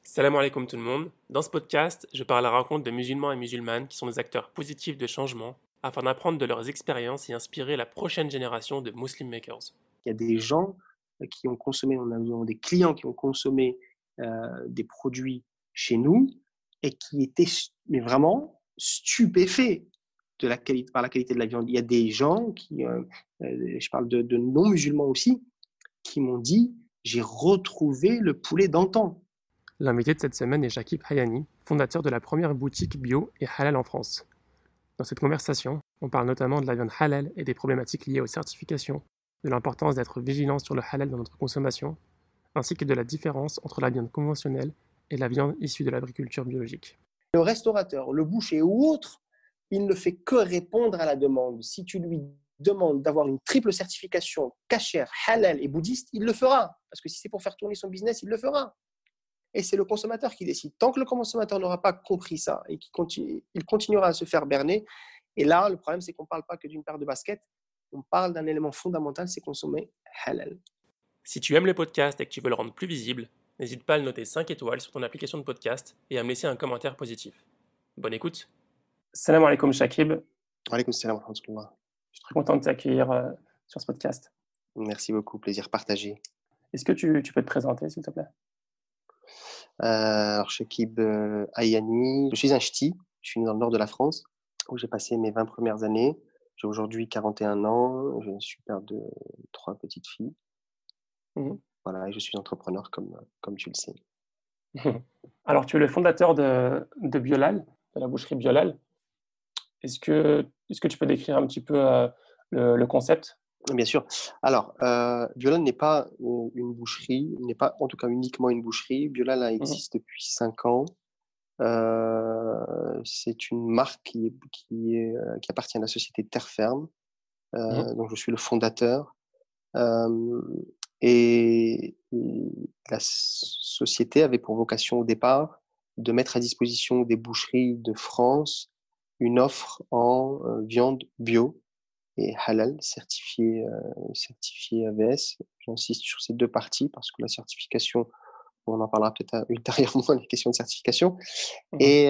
Salam alaikum tout le monde. Dans ce podcast, je parle à la rencontre de musulmans et musulmanes qui sont des acteurs positifs de changement afin d'apprendre de leurs expériences et inspirer la prochaine génération de Muslim Makers. Il y a des gens qui ont consommé, on a des clients qui ont consommé des produits chez nous et qui étaient mais vraiment stupéfaits par la qualité de la viande. Il y a des gens je parle de non-musulmans aussi, qui m'ont dit « j'ai retrouvé le poulet d'antan ». L'invité de cette semaine est Shakib Hayani, fondateur de la première boutique bio et halal en France. Dans cette conversation, on parle notamment de la viande halal et des problématiques liées aux certifications, de l'importance d'être vigilant sur le halal dans notre consommation, ainsi que de la différence entre la viande conventionnelle et la viande issue de l'agriculture biologique. Le restaurateur, le boucher ou autre, il ne fait que répondre à la demande. Si tu lui demandes d'avoir une triple certification cachère, halal et bouddhiste, il le fera. Parce que si c'est pour faire tourner son business, il le fera. Et c'est le consommateur qui décide. Tant que le consommateur n'aura pas compris ça et il continuera à se faire berner. Et là, le problème, c'est qu'on ne parle pas que d'une paire de baskets. On parle d'un élément fondamental, c'est consommer halal. Si tu aimes le podcast et que tu veux le rendre plus visible, n'hésite pas à le noter 5 étoiles sur ton application de podcast et à me laisser un commentaire positif. Bonne écoute. Salam alaikum Shakib. Wa alaykoum salam wa rahmatullah. Je suis très content de t'accueillir sur ce podcast. Merci beaucoup, plaisir partagé. Est-ce que tu peux te présenter, s'il te plaît? Alors, Shakib Hayani, je suis un ch'ti, je suis né dans le nord de la France, où j'ai passé mes 20 premières années. J'ai aujourd'hui 41 ans, je suis père de 3 petites filles. Voilà, et je suis entrepreneur comme tu le sais. Alors, tu es le fondateur de Biolal, de la boucherie Biolal. Est-ce que tu peux décrire un petit peu le concept? Bien sûr. Alors, Biolal n'est pas une boucherie, n'est pas en tout cas uniquement une boucherie. Biolal existe depuis 5 ans. C'est une marque qui appartient à la société Terre Ferme, dont je suis le fondateur. Et la société avait pour vocation au départ de mettre à disposition des boucheries de France une offre en viande bio et halal, certifié AVS. J'insiste sur ces 2 parties parce que la certification, on en parlera peut-être ultérieurement, les questions de certification. Et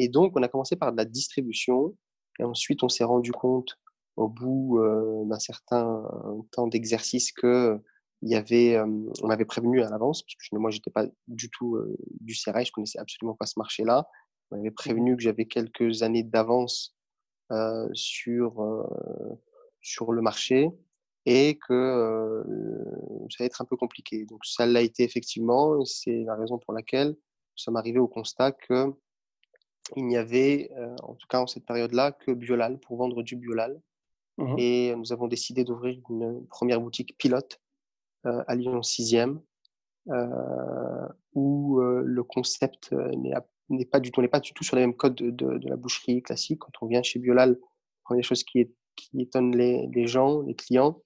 donc, on a commencé par de la distribution et ensuite, on s'est rendu compte au bout d'un certain temps d'exercice que on m'avait prévenu à l'avance, parce que moi, j'étais pas du tout du sérail, je connaissais absolument pas ce marché-là. On m'avait prévenu que j'avais quelques années d'avance sur le marché et que ça allait être un peu compliqué. Donc ça l'a été effectivement, c'est la raison pour laquelle nous sommes arrivés au constat qu'il n'y avait, en tout cas en cette période-là, que Biolal pour vendre du Biolal. Et nous avons décidé d'ouvrir une première boutique pilote à Lyon 6e, où le concept n'est pas du tout sur les mêmes codes de la boucherie classique. Quand on vient chez Biolal, la première chose qui étonne les gens, les clients,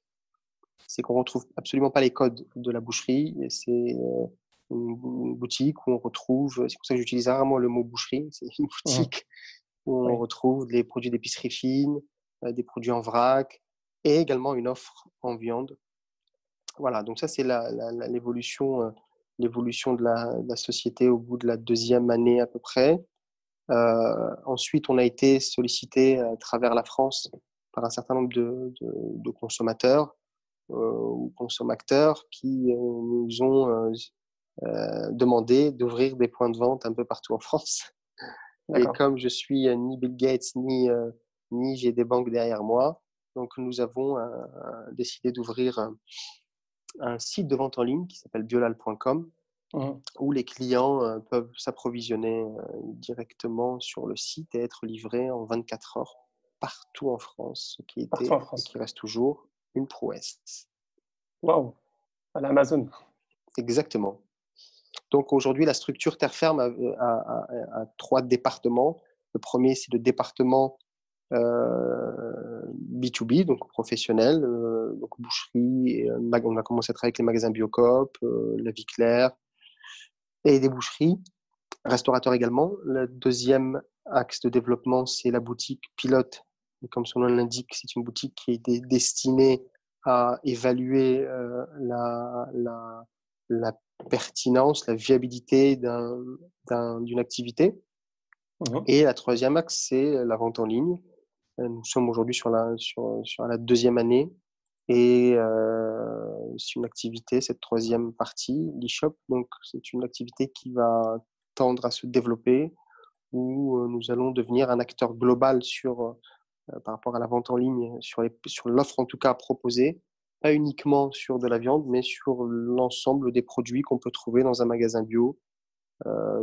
c'est qu'on ne retrouve absolument pas les codes de la boucherie. Et c'est une boutique où on retrouve, c'est pour ça que j'utilise rarement le mot boucherie, c'est une boutique où on retrouve les produits d'épicerie fine, des produits en vrac et également une offre en viande. Voilà, donc ça c'est l'évolution de la société au bout de la 2e année à peu près. Ensuite, on a été sollicité à travers la France par un certain nombre de consommateurs ou consommateurs qui nous ont demandé d'ouvrir des points de vente un peu partout en France. Et comme je suis ni Bill Gates, ni j'ai des banques derrière moi, donc nous avons décidé d'ouvrir un site de vente en ligne qui s'appelle biolal.com, où les clients peuvent s'approvisionner directement sur le site et être livrés en 24 heures partout en France, ce qui était et qui reste toujours une prouesse. Waouh, à l'Amazon. Exactement. Donc aujourd'hui, la structure Terre Ferme a 3 départements. Le premier, c'est le département B2B, donc professionnel, donc boucherie. Et, on a commencé à travailler avec les magasins Biocoop, La Vie Claire et des boucheries, restaurateurs également. Le deuxième axe de développement, c'est la boutique pilote. Et comme son nom l'indique, c'est une boutique qui est destinée à évaluer la pertinence, la viabilité d'une activité. Et la troisième axe, c'est la vente en ligne. Nous sommes aujourd'hui sur la deuxième année et c'est une activité, cette troisième partie, l'e-shop. Donc, c'est une activité qui va tendre à se développer où nous allons devenir un acteur global par rapport à la vente en ligne, sur l'offre en tout cas proposée, pas uniquement sur de la viande, mais sur l'ensemble des produits qu'on peut trouver dans un magasin bio,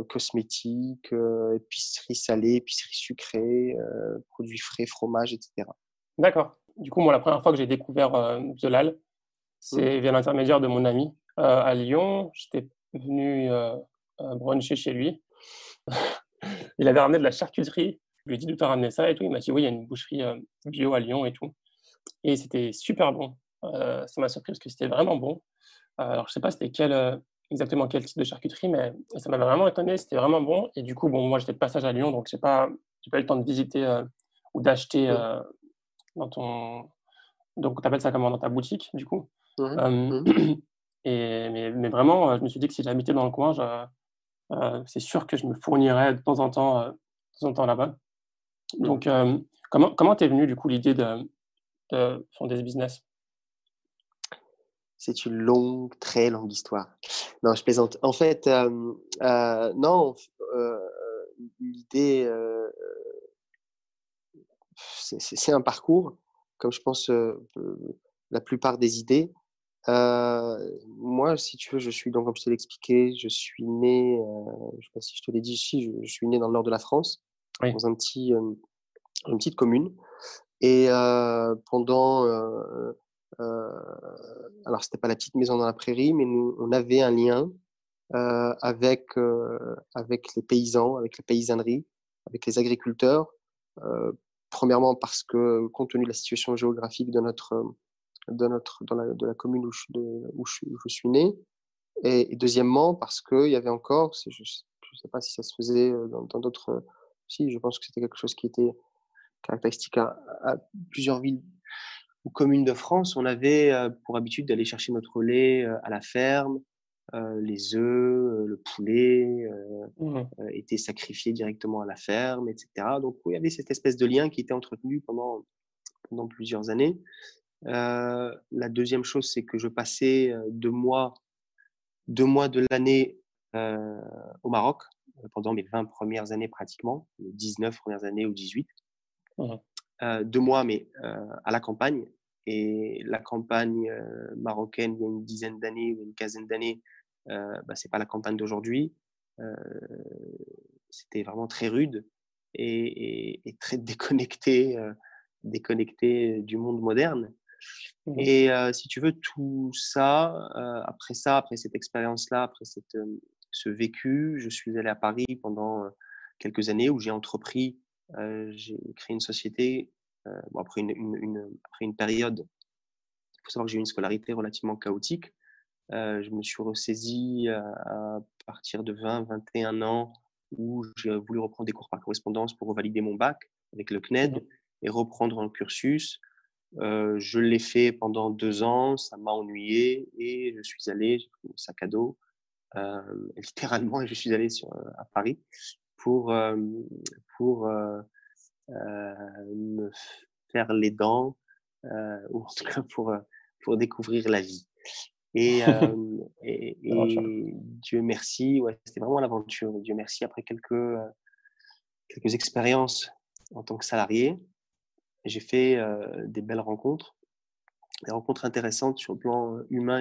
cosmétiques, épicerie salée, épicerie sucrée, produits frais, fromage, etc. D'accord. Du coup, moi, la première fois que j'ai découvert Biolal, Mmh. c'est via l'intermédiaire de mon ami à Lyon. J'étais venu bruncher chez lui. Il avait ramené de la charcuterie. Je lui ai dit de te ramener ça et tout. Il m'a dit oui, il y a une boucherie bio à Lyon et tout. Et c'était super bon. Ça m'a surpris parce que c'était vraiment bon. Alors, je sais pas c'était exactement quel type de charcuterie, mais ça m'avait vraiment étonné. C'était vraiment bon. Et du coup, bon, moi, j'étais de passage à Lyon, donc j'ai pas eu le temps de visiter ou d'acheter Mmh. dans ton. Donc, tu appelles ça comment? Dans ta boutique, du coup? Mmh. Hem Mmh. mais vraiment, je me suis dit que si j'habitais dans le coin, c'est sûr que je me fournirais de temps en temps là-bas. Mmh. Donc, comment t'es venue, du coup, l'idée de fonder ce business? C'est une longue, très longue histoire. Non, je plaisante. En fait, non, l'idée, c'est un parcours, comme je pense, la plupart des idées. Moi, si tu veux, je suis donc, comme je te l'ai expliqué, je suis né, je sais pas si je te l'ai dit ici, je suis né dans le nord de la France, Oui. dans une petite commune et pendant, heu, alors c'était pas la petite maison dans la prairie, mais nous, on avait un lien, avec les paysans, avec la paysannerie, avec les agriculteurs. Heu, Premièrement parce que, compte tenu de la situation géographique de la commune où je suis né et deuxièmement parce qu'il y avait encore, je sais pas si ça se faisait, dans d'autres, si, je pense que c'était quelque chose qui était caractéristique à plusieurs villes ou communes de France. On avait, pour habitude d'aller chercher notre lait, à la ferme, les œufs, le poulet, Mmh. étaient sacrifiés directement à la ferme et cetera. Donc oui, il y avait cette espèce de lien qui était entretenu pendant plusieurs années. La deuxième chose, c'est que je passais, 2 mois de l'année, heu, au Maroc, pendant mes 20 premières années pratiquement, les 19 premières années ou 18. Mmh. 2 mois, mais à la campagne et la campagne, marocaine, il y a une dizaine d'années ou une quinzaine d'années, bah, c'est pas la campagne d'aujourd'hui. Heu, C'était vraiment très rude et très déconnecté du monde moderne. Mmh. Et si tu veux, tout ça, après cette expérience-là, ce vécu, je suis allé à Paris pendant, quelques années où j'ai créé une société, bon après une période, il faut savoir que j'ai eu une scolarité relativement chaotique. Je me suis ressaisi à partir de 20-21 ans où j'ai voulu reprendre des cours par correspondance pour revalider mon bac avec le Mmh. CNED et reprendre un cursus. Je l'ai fait pendant 2 ans, ça m'a ennuyé et je suis allé, j'ai pris mon sac à dos, littéralement et je suis allé à Paris pour, pour, me faire les dents, ou en tout cas pour découvrir la vie L'aventure. et Dieu merci, ouais, c'était vraiment l'aventure. Dieu merci, après quelques expériences en tant que salarié, j'ai fait, des belles rencontres. Des rencontres intéressantes sur le plan, humain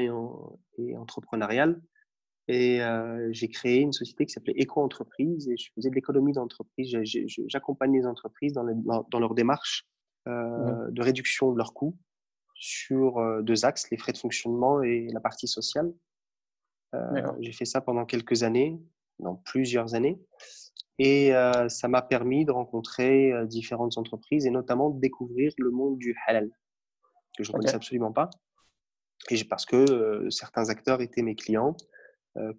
et entrepreneurial et j'ai créé une société qui s'appelait Éco-entreprise et je faisais de l'économie d'entreprise. J'accompagne les entreprises dans leur démarche, Mmh. de réduction de leurs coûts sur, 2 axes, les frais de fonctionnement et la partie sociale. D'accord. J'ai fait ça pendant quelques années, dans plusieurs années et ça m'a permis de rencontrer, différentes entreprises et notamment de découvrir le monde du halal, que je ne connaissais OK. absolument pas parce que, certains acteurs étaient mes clients,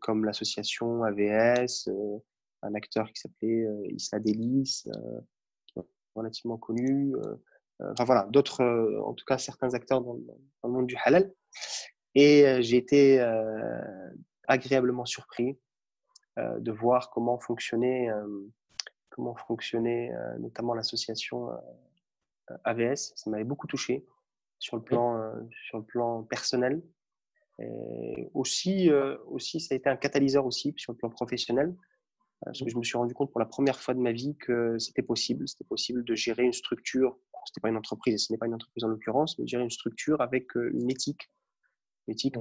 comme l'association AVS, un acteur qui s'appelait, Isla Délice, qui est relativement connu, enfin voilà, d'autres, en tout cas certains acteurs dans le monde du halal et j'ai été, agréablement surpris de voir comment fonctionnait notamment l'association AVS. Ça m'avait beaucoup touché sur le plan personnel. Et aussi, ça a été un catalyseur aussi sur le plan professionnel, parce que je me suis rendu compte pour la première fois de ma vie que c'était possible. C'était possible de gérer une structure. C'était pas une entreprise, et ce n'est pas une entreprise en l'occurrence, mais de gérer une structure avec une éthique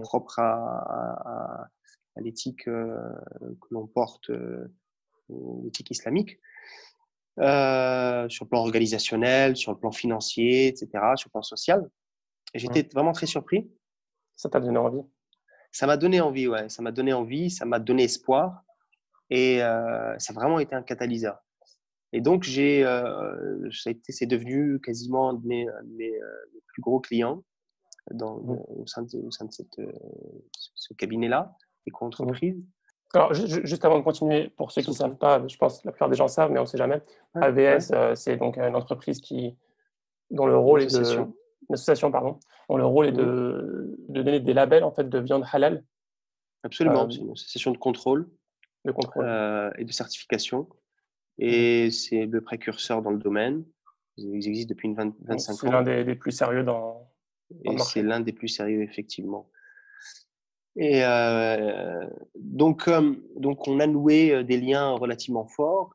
propre à l'éthique que l'on porte, l'éthique islamique, sur le plan organisationnel, sur le plan financier, etc., sur le plan social. Et j'étais vraiment très surpris. Ça t'a donné envie? Ça m'a donné envie, ouais. Ça m'a donné envie, ça m'a donné espoir. Et ça a vraiment été un catalyseur. Et donc, c'est devenu quasiment un de mes plus gros clients au sein de ce cabinet-là et co-entreprise. Alors, juste avant de continuer, pour ceux qui ne savent pas, je pense que la plupart des gens savent, mais on ne sait jamais. AVS, c'est donc une entreprise dont le rôle est une association, pardon, dont le rôle est de donner des labels en fait de viande halal. Absolument, c'est une association de contrôle et de certification. Et c'est le précurseur dans le domaine. Ils existent depuis 25 ans. C'est l'un des plus sérieux dans le marché. C'est l'un des plus sérieux, effectivement. Et donc, on a noué des liens relativement forts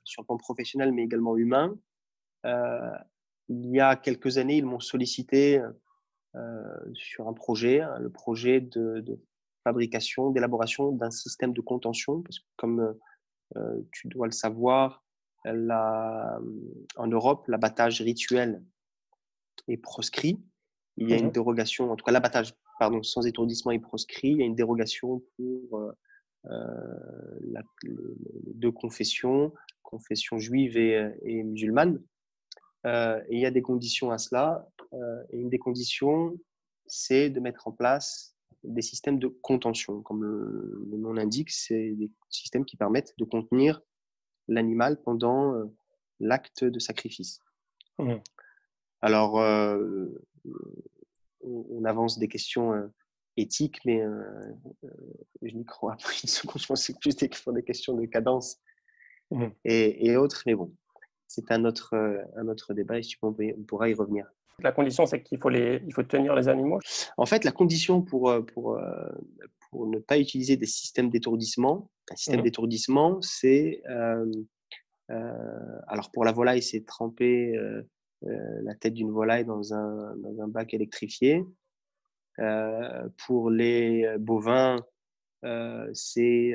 sur le plan professionnel, mais également humain. Il y a quelques années, ils m'ont sollicité sur un projet, le projet de fabrication, d'élaboration d'un système de contention, parce que comme tu dois le savoir, en Europe, l'abattage rituel est proscrit. Il y a une dérogation, en tout cas l'abattage sans étourdissement est proscrit. Il y a une dérogation pour deux confessions juive et musulmane. Et il y a des conditions à cela. Et une des conditions, c'est de mettre en place des systèmes de contention. Comme le nom l'indique, c'est des systèmes qui permettent de contenir l'animal pendant l'acte de sacrifice. Alors, on avance des questions éthiques, mais je n'y crois pas une seconde. Je pense que c'est plus des questions de cadence et autres. Mais bon, c'est un autre débat et on pourra y revenir. La condition, c'est qu'il faut tenir les animaux. En fait, la condition pour ne pas utiliser des systèmes d'étourdissement, un système d'étourdissement, c'est alors pour la volaille, c'est tremper la tête d'une volaille dans un bac électrifié. Pour les bovins, c'est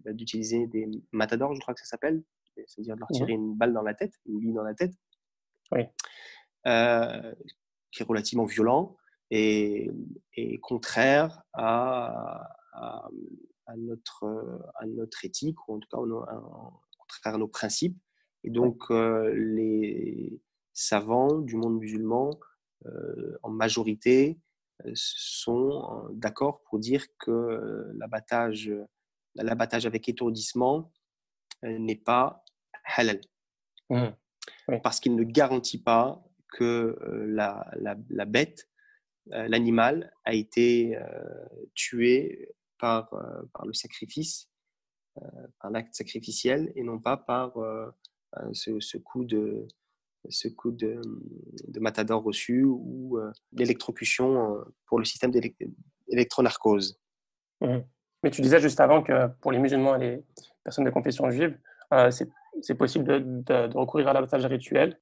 d'utiliser des matadors, je crois que ça s'appelle, c'est-à-dire de leur tirer une balle dans la tête, une bille dans la tête, qui est relativement violent et contraire à notre éthique, ou en tout cas contraire à nos principes. Et donc, les savants du monde musulman, en majorité, sont d'accord pour dire que l'abattage avec étourdissement n'est pas halal. Parce qu'il ne garantit pas que la bête, l'animal, a été tué par le sacrifice, par l'acte sacrificiel, et non pas par ce coup de matador reçu ou d'électrocution pour le système d'électronarcose. Mais tu disais juste avant que pour les musulmans et les personnes de confession juive, c'est possible de recourir à l'abattage rituel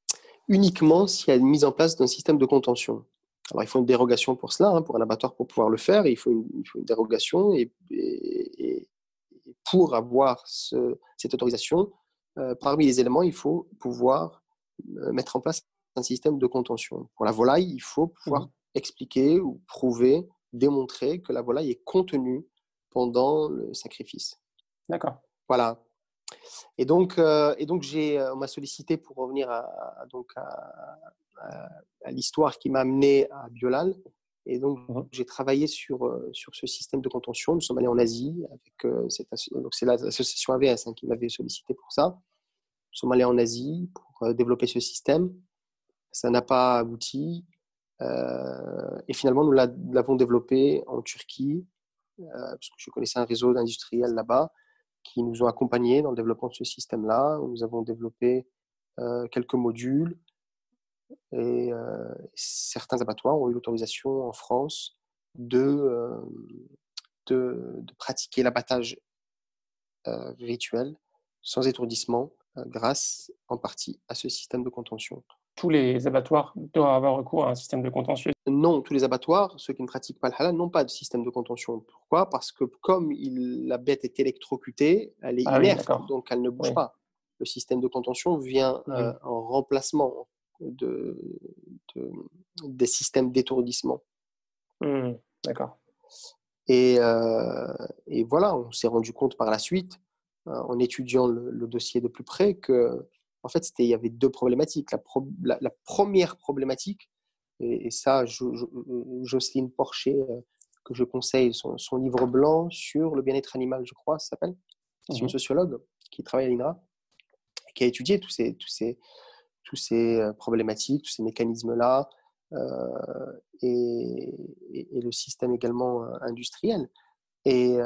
uniquement s'il y a une mise en place d'un système de contention. Alors, il faut une dérogation pour cela, pour un abattoir pour pouvoir le faire. Il faut une dérogation et pour avoir cette autorisation, parmi les éléments, il faut pouvoir mettre en place un système de contention. Pour la volaille, il faut pouvoir expliquer ou prouver, démontrer que la volaille est contenue pendant le sacrifice. D'accord. Voilà. Et donc on m'a sollicité pour revenir à l'histoire qui m'a amené à Biolal. Et donc, j'ai travaillé sur ce système de contention. Nous sommes allés en Asie avec donc c'est l'association AVS qui m'avait sollicité pour ça. Nous sommes allés en Asie pour développer ce système. Ça n'a pas abouti. Et finalement, nous l'avons développé en Turquie parce que je connaissais un réseau d'industriels là-bas qui nous ont accompagnés dans le développement de ce système-là. Nous avons développé quelques modules et certains abattoirs ont eu l'autorisation en France de, de pratiquer l'abattage rituel sans étourdissement grâce en partie à ce système de contention. Tous les abattoirs doivent avoir recours à un système de contentieux. Non, tous les abattoirs, ceux qui ne pratiquent pas le halal, n'ont pas de système de contention. Pourquoi? Parce que comme la bête est électrocutée, elle est Ah oui, inerte, d'accord. donc elle ne bouge Oui. pas. Le système de contention vient en remplacement de, des systèmes d'étourdissement. D'accord. Et voilà, on s'est rendu compte par la suite, en étudiant le dossier de plus près, que en fait, il y avait deux problématiques. La première problématique, et ça, Jocelyne Porcher, que je conseille, son livre blanc sur le bien-être animal, je crois, ça s'appelle. C'est une sociologue qui travaille à l'INRA, qui a étudié tous ces problématiques, tous ces mécanismes-là, et le système également industriel. Et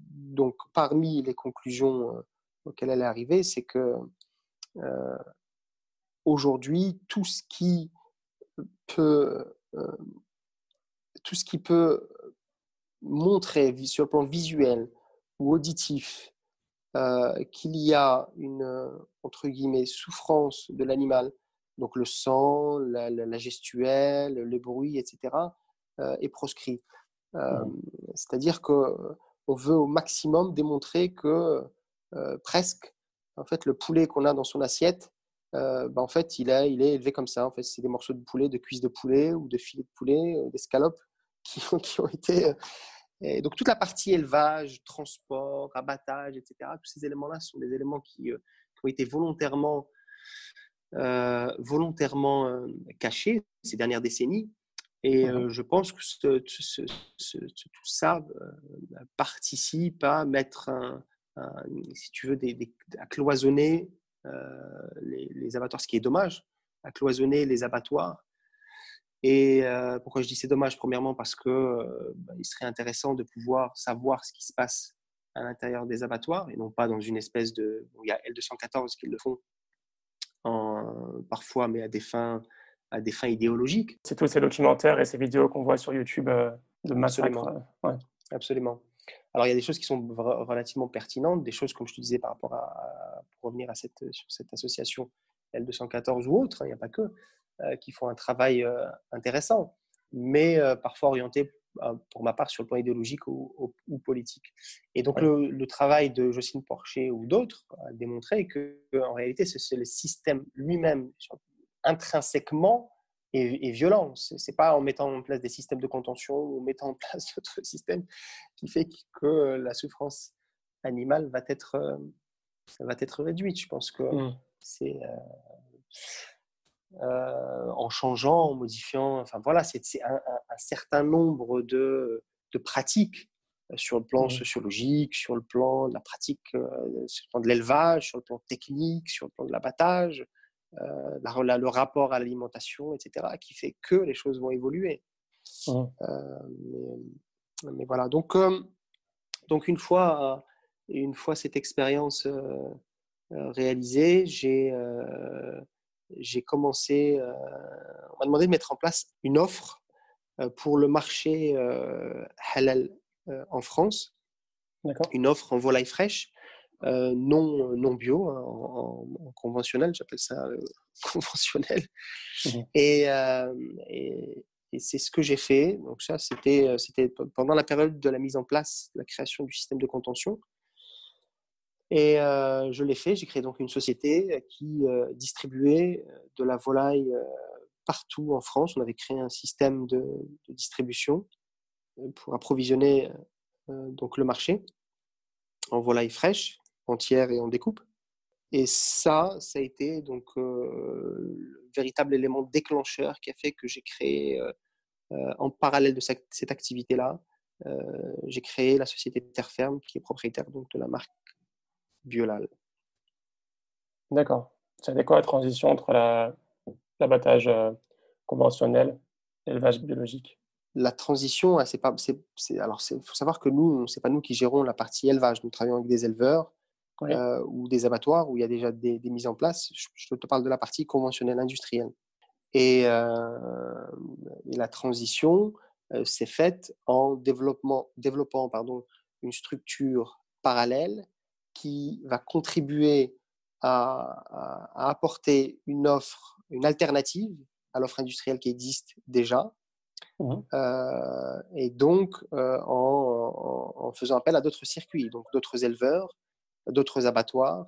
donc, parmi les conclusions auxquelles elle est arrivée, c'est que aujourd'hui, tout ce qui peut montrer sur le plan visuel ou auditif qu'il y a une, entre guillemets, souffrance de l'animal, donc le sang, la gestuelle, le bruit, etc., est proscrit. C'est-à-dire qu'on veut au maximum démontrer que presque, en fait, le poulet qu'on a dans son assiette, en fait, il est élevé comme ça. En fait, c'est des morceaux de poulet, de cuisses de poulet ou de filets de poulet, d'escalopes qui ont été. Et donc, toute la partie élevage, transport, abattage, etc., tous ces éléments-là sont des éléments qui ont été volontairement cachés ces dernières décennies. Et je pense que tout ça participe à mettre si tu veux, à cloisonner les abattoirs, ce qui est dommage, à cloisonner les abattoirs. Et pourquoi je dis c'est dommage? Premièrement, parce que il serait intéressant de pouvoir savoir ce qui se passe à l'intérieur des abattoirs et non pas dans une espèce de. Bon, il y a L214 qui le font parfois, mais à des fins idéologiques. C'est tous ces documentaires et ces vidéos qu'on voit sur YouTube de massacres. Absolument. Absolument. Alors, il y a des choses qui sont relativement pertinentes, des choses, comme je te disais, par rapport pour revenir sur cette association L214 ou autre, il n'y a pas que, qui font un travail intéressant, mais parfois orienté, pour ma part, sur le plan idéologique ou politique. Et donc, le travail de Jocelyne Porcher ou d'autres a démontré qu'en réalité, c'est le système lui-même, intrinsèquement, et violent. Ce n'est pas en mettant en place des systèmes de contention ou en mettant en place d'autres systèmes qui fait que la souffrance animale va être réduite. Je pense que c'est en changeant, en modifiant, enfin voilà, c'est un certain nombre de pratiques sur le plan sociologique, sur le plan de la pratique, sur le plan de l'élevage, sur le plan technique, sur le plan de l'abattage, le rapport à l'alimentation, etc., qui fait que les choses vont évoluer. Mais voilà, donc une fois cette expérience réalisée, j'ai commencé, on m'a demandé de mettre en place une offre pour le marché halal en France, une offre en volaille fraîche, non bio, hein, en conventionnel, j'appelle ça conventionnel. Et c'est ce que j'ai fait. Donc ça, c'était pendant la période de la mise en place, de la création du système de contention. Et je l'ai fait. J'ai créé donc une société qui distribuait de la volaille partout en France. On avait créé un système de distribution pour approvisionner donc le marché en volaille fraîche, entière et en découpe. Et ça a été donc le véritable élément déclencheur qui a fait que j'ai créé, en parallèle de cette activité-là, j'ai créé la société Terre Ferme, qui est propriétaire donc de la marque Biolal. D'accord. Ça a été quoi la transition entre l'abattage conventionnel et l'élevage biologique? la transition, alors faut savoir que nous, c'est pas nous qui gérons la partie élevage. Nous travaillons avec des éleveurs Oui. ou des abattoirs où il y a déjà des mises en place. Je te parle de la partie conventionnelle industrielle. Et la transition s'est faite en développant une structure parallèle qui va contribuer à apporter une alternative à l'offre industrielle qui existe déjà, Mhm. et donc en faisant appel à d'autres circuits, donc d'autres éleveurs, d'autres abattoirs,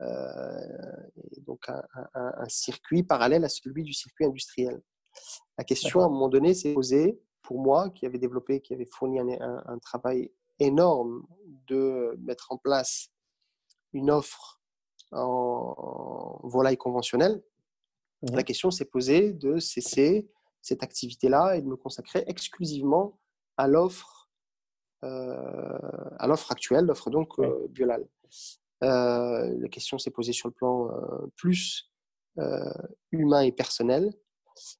et donc un circuit parallèle à celui du circuit industriel. La question, à un D'accord. moment donné, s'est posée pour moi, qui avait fourni un travail énorme de mettre en place une offre en volaille conventionnelle. La Mhm. question s'est posée de cesser cette activité-là et de me consacrer exclusivement à l'offre actuelle, l'offre donc Oui. Biolal. La question s'est posée sur le plan plus humain et personnel.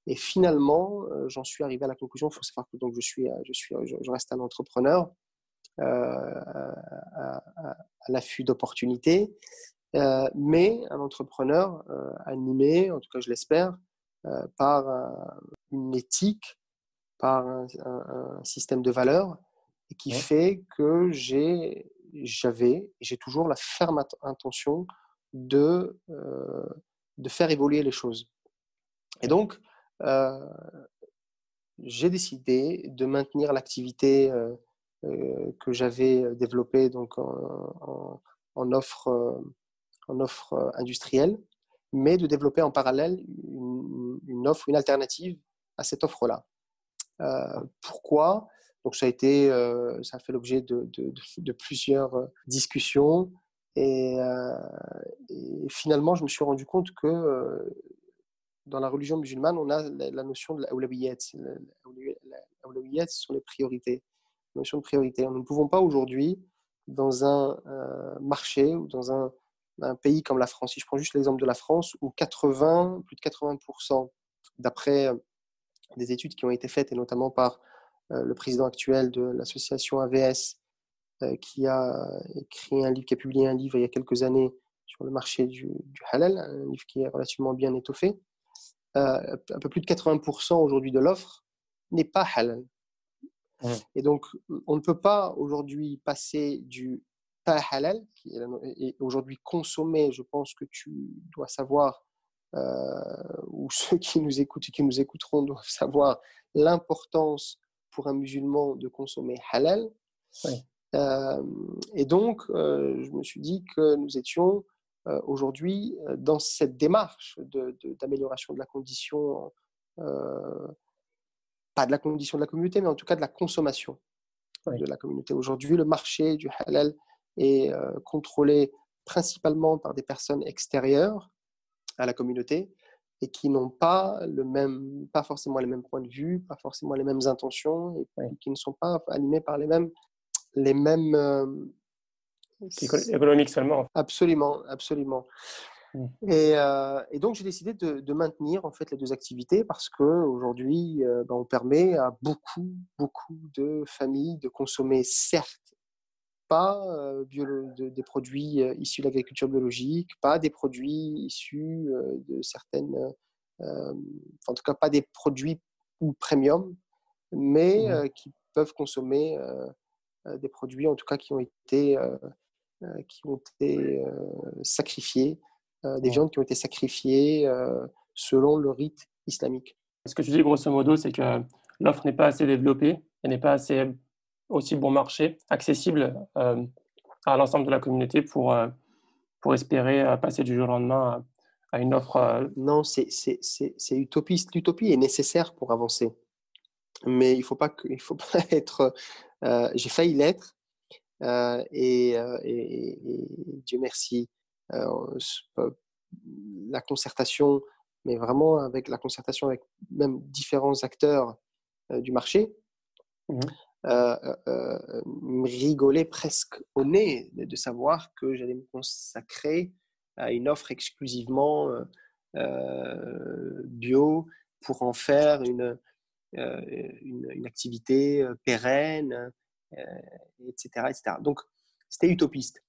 Et finalement, j'en suis arrivé à la conclusion. Il faut savoir que donc je reste un entrepreneur à l'affût d'opportunités, mais un entrepreneur animé, en tout cas je l'espère, par une éthique, par un système de valeurs, et qui Oui. fait que j'ai toujours la ferme intention de faire évoluer les choses. Et Oui. donc, j'ai décidé de maintenir l'activité que j'avais développée donc en offre, industrielle, mais de développer en parallèle une alternative à cette offre-là. Pourquoi? Donc ça a fait l'objet de plusieurs discussions, et, finalement je me suis rendu compte que dans la religion musulmane, on a la notion de l'awlawiyat. L'awlawiyat, ce sont les priorités, la notion de priorité. Nous ne pouvons pas aujourd'hui, dans un marché ou dans un pays comme la France, si je prends juste l'exemple de la France, où plus de 80%, d'après des études qui ont été faites, et notamment par le président actuel de l'association AVS, qui a qui a publié un livre il y a quelques années sur le marché du halal, un livre qui est relativement bien étoffé. Un peu plus de 80% aujourd'hui de l'offre n'est pas halal. Mhm. Et donc, on ne peut pas aujourd'hui passer du pas halal, et aujourd'hui consommer, je pense que tu dois savoir, ou ceux qui nous écoutent et qui nous écouteront doivent savoir l'importance pour un musulman de consommer halal. Oui. Et donc, je me suis dit que nous étions aujourd'hui dans cette démarche d'amélioration de la condition, pas de la condition de la communauté, mais en tout cas de la consommation Oui. de la communauté. Aujourd'hui, le marché du halal est contrôlé principalement par des personnes extérieures à la communauté et qui n'ont pas forcément les mêmes points de vue, pas forcément les mêmes intentions, Oui. et qui ne sont pas animés par les mêmes Économique seulement. absolument, absolument. Mhm. Et donc j'ai décidé de maintenir en fait les deux activités parce que aujourd'hui, on permet à beaucoup de familles de consommer, certes pas des produits issus de l'agriculture biologique, pas des produits issus de certaines, en tout cas pas des produits ou premium, mais Mhm. qui peuvent consommer des produits en tout cas qui ont été sacrifiés, des Mhm. viandes qui ont été sacrifiées selon le rite islamique. Ce que tu dis grosso modo, c'est que l'offre n'est pas assez développée et n'est pas assez aussi bon marché, accessible à l'ensemble de la communauté pour espérer passer du jour au lendemain à une offre. Non, c'est utopiste. L'utopie est nécessaire pour avancer, mais il faut pas être. J'ai failli l'être, et Dieu merci, euh, la concertation, mais vraiment avec la concertation avec même différents acteurs du marché, Mhm. me rigolait presque au nez de savoir que j'allais me consacrer à une offre exclusivement bio pour en faire une activité pérenne, etc., etc. Donc, c'était utopiste.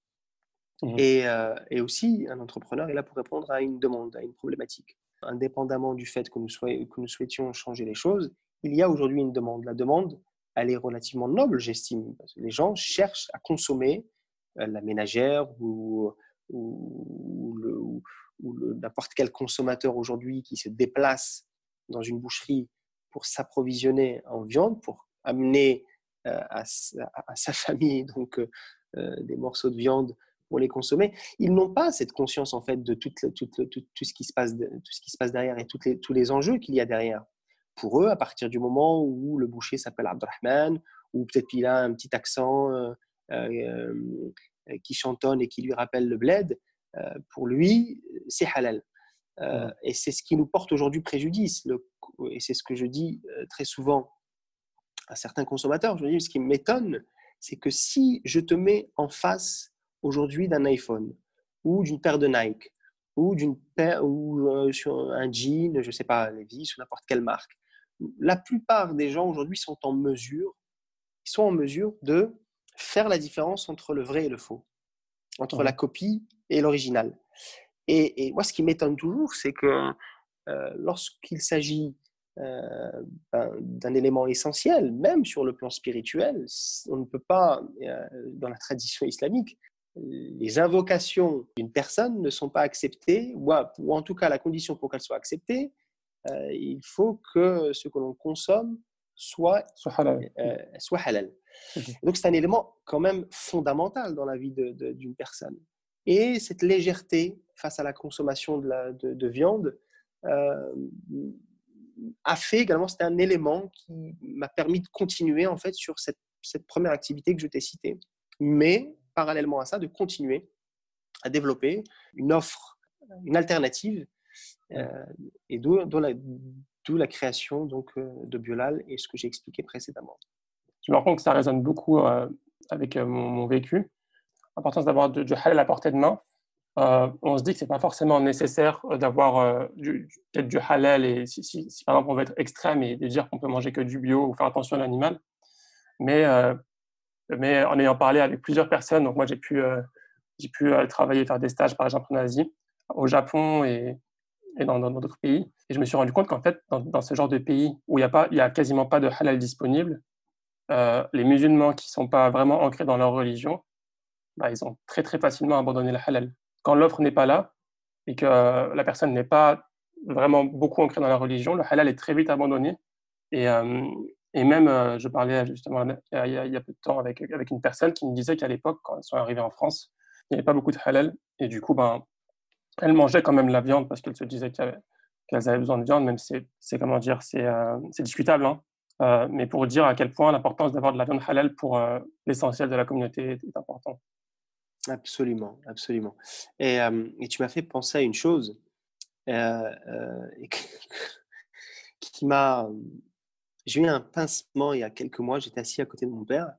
Mhm. Et aussi, un entrepreneur est là pour répondre à une demande, à une problématique. Indépendamment du fait que nous souhaitions changer les choses, il y a aujourd'hui une demande. La demande, elle est relativement noble, j'estime. Parce que les gens cherchent à consommer la ménagère ou, le, ou, n'importe quel consommateur aujourd'hui qui se déplace dans une boucherie pour s'approvisionner en viande, pour amener à sa famille donc, des morceaux de viande pour les consommer. Ils n'ont pas cette conscience en fait de tout ce qui se passe derrière et tous les enjeux qu'il y a derrière. Pour eux, à partir du moment où le boucher s'appelle Abdelrahman, ou peut-être qu'il a un petit accent qui chantonne et qui lui rappelle le bled, pour lui, c'est halal. Et c'est ce qui nous porte aujourd'hui préjudice. Et c'est ce que je dis très souvent à certains consommateurs. Je dis, ce qui m'étonne, c'est que si je te mets en face aujourd'hui d'un iPhone ou d'une paire de Nike ou d'une paire ou sur un jean, je ne sais pas, Levi's ou n'importe quelle marque, la plupart des gens aujourd'hui sont en mesure de faire la différence entre le vrai et le faux, entre la copie et l'original. Et moi, ce qui m'étonne toujours, c'est que lorsqu'il s'agit d'un élément essentiel, même sur le plan spirituel, on ne peut pas, dans la tradition islamique, les invocations d'une personne ne sont pas acceptées, ou en tout cas la condition pour qu'elles soient acceptées, il faut que ce que l'on consomme soit halal. soit halal. Donc c'est un élément quand même fondamental dans la vie d'une personne. Et cette légèreté face à la consommation de viande a fait également, c'était un élément qui m'a permis de continuer en fait sur cette première activité que je t'ai citée. Mais parallèlement à ça, de continuer à développer une offre, une alternative, et d'où la création donc, de Biolal et ce que j'ai expliqué précédemment. Je me rends compte que ça résonne beaucoup avec mon vécu. L'importance d'avoir du halal à portée de main. On se dit que c'est pas forcément nécessaire d'avoir peut-être du halal, et si par exemple on veut être extrême et de dire qu'on peut manger que du bio ou faire attention à l'animal, mais en ayant parlé avec plusieurs personnes, donc moi j'ai pu travailler, faire des stages par exemple en Asie, au Japon et dans d'autres pays, et je me suis rendu compte qu'en fait dans ce genre de pays où il y a quasiment pas de halal disponible, les musulmans qui sont pas vraiment ancrés dans leur religion, bah, ils ont très très facilement abandonné le halal. Quand l'offre n'est pas là et que la personne n'est pas vraiment beaucoup ancrée dans la religion, le halal est très vite abandonné. Et, même, je parlais justement il y a peu de temps avec une personne qui me disait qu'à l'époque, quand ils sont arrivés en France, il n'y avait pas beaucoup de halal. Et du coup, ben, elle mangeait quand même la viande parce qu'elle se disait qu'elles avaient besoin de viande, même si comment dire, c'est discutable, hein. Mais pour dire à quel point l'importance d'avoir de la viande halal pour l'essentiel de la communauté est important. Absolument, absolument. Et tu m'as fait penser à une chose qui m'a... J'ai eu un pincement il y a quelques mois, j'étais assis à côté de mon père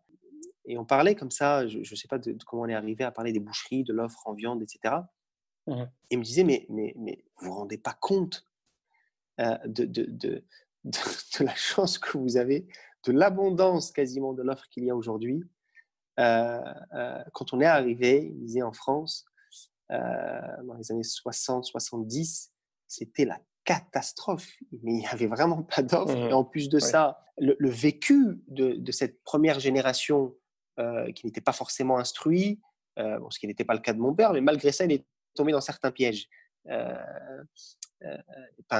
et on parlait comme ça, je ne sais pas de comment on est arrivé à parler des boucheries, de l'offre en viande, etc. Mmh. Et il me disait, mais vous ne vous rendez pas compte de la chance que vous avez, de l'abondance quasiment de l'offre qu'il y a aujourd'hui. Quand on est arrivé, il disait en France, dans les années 60-70, c'était la catastrophe. Mais il n'y avait vraiment pas d'offre. Et en plus de ça, le vécu de cette première génération qui n'était pas forcément instruit, ce qui n'était pas le cas de mon père, mais malgré ça, il est tombé dans certains pièges. Pas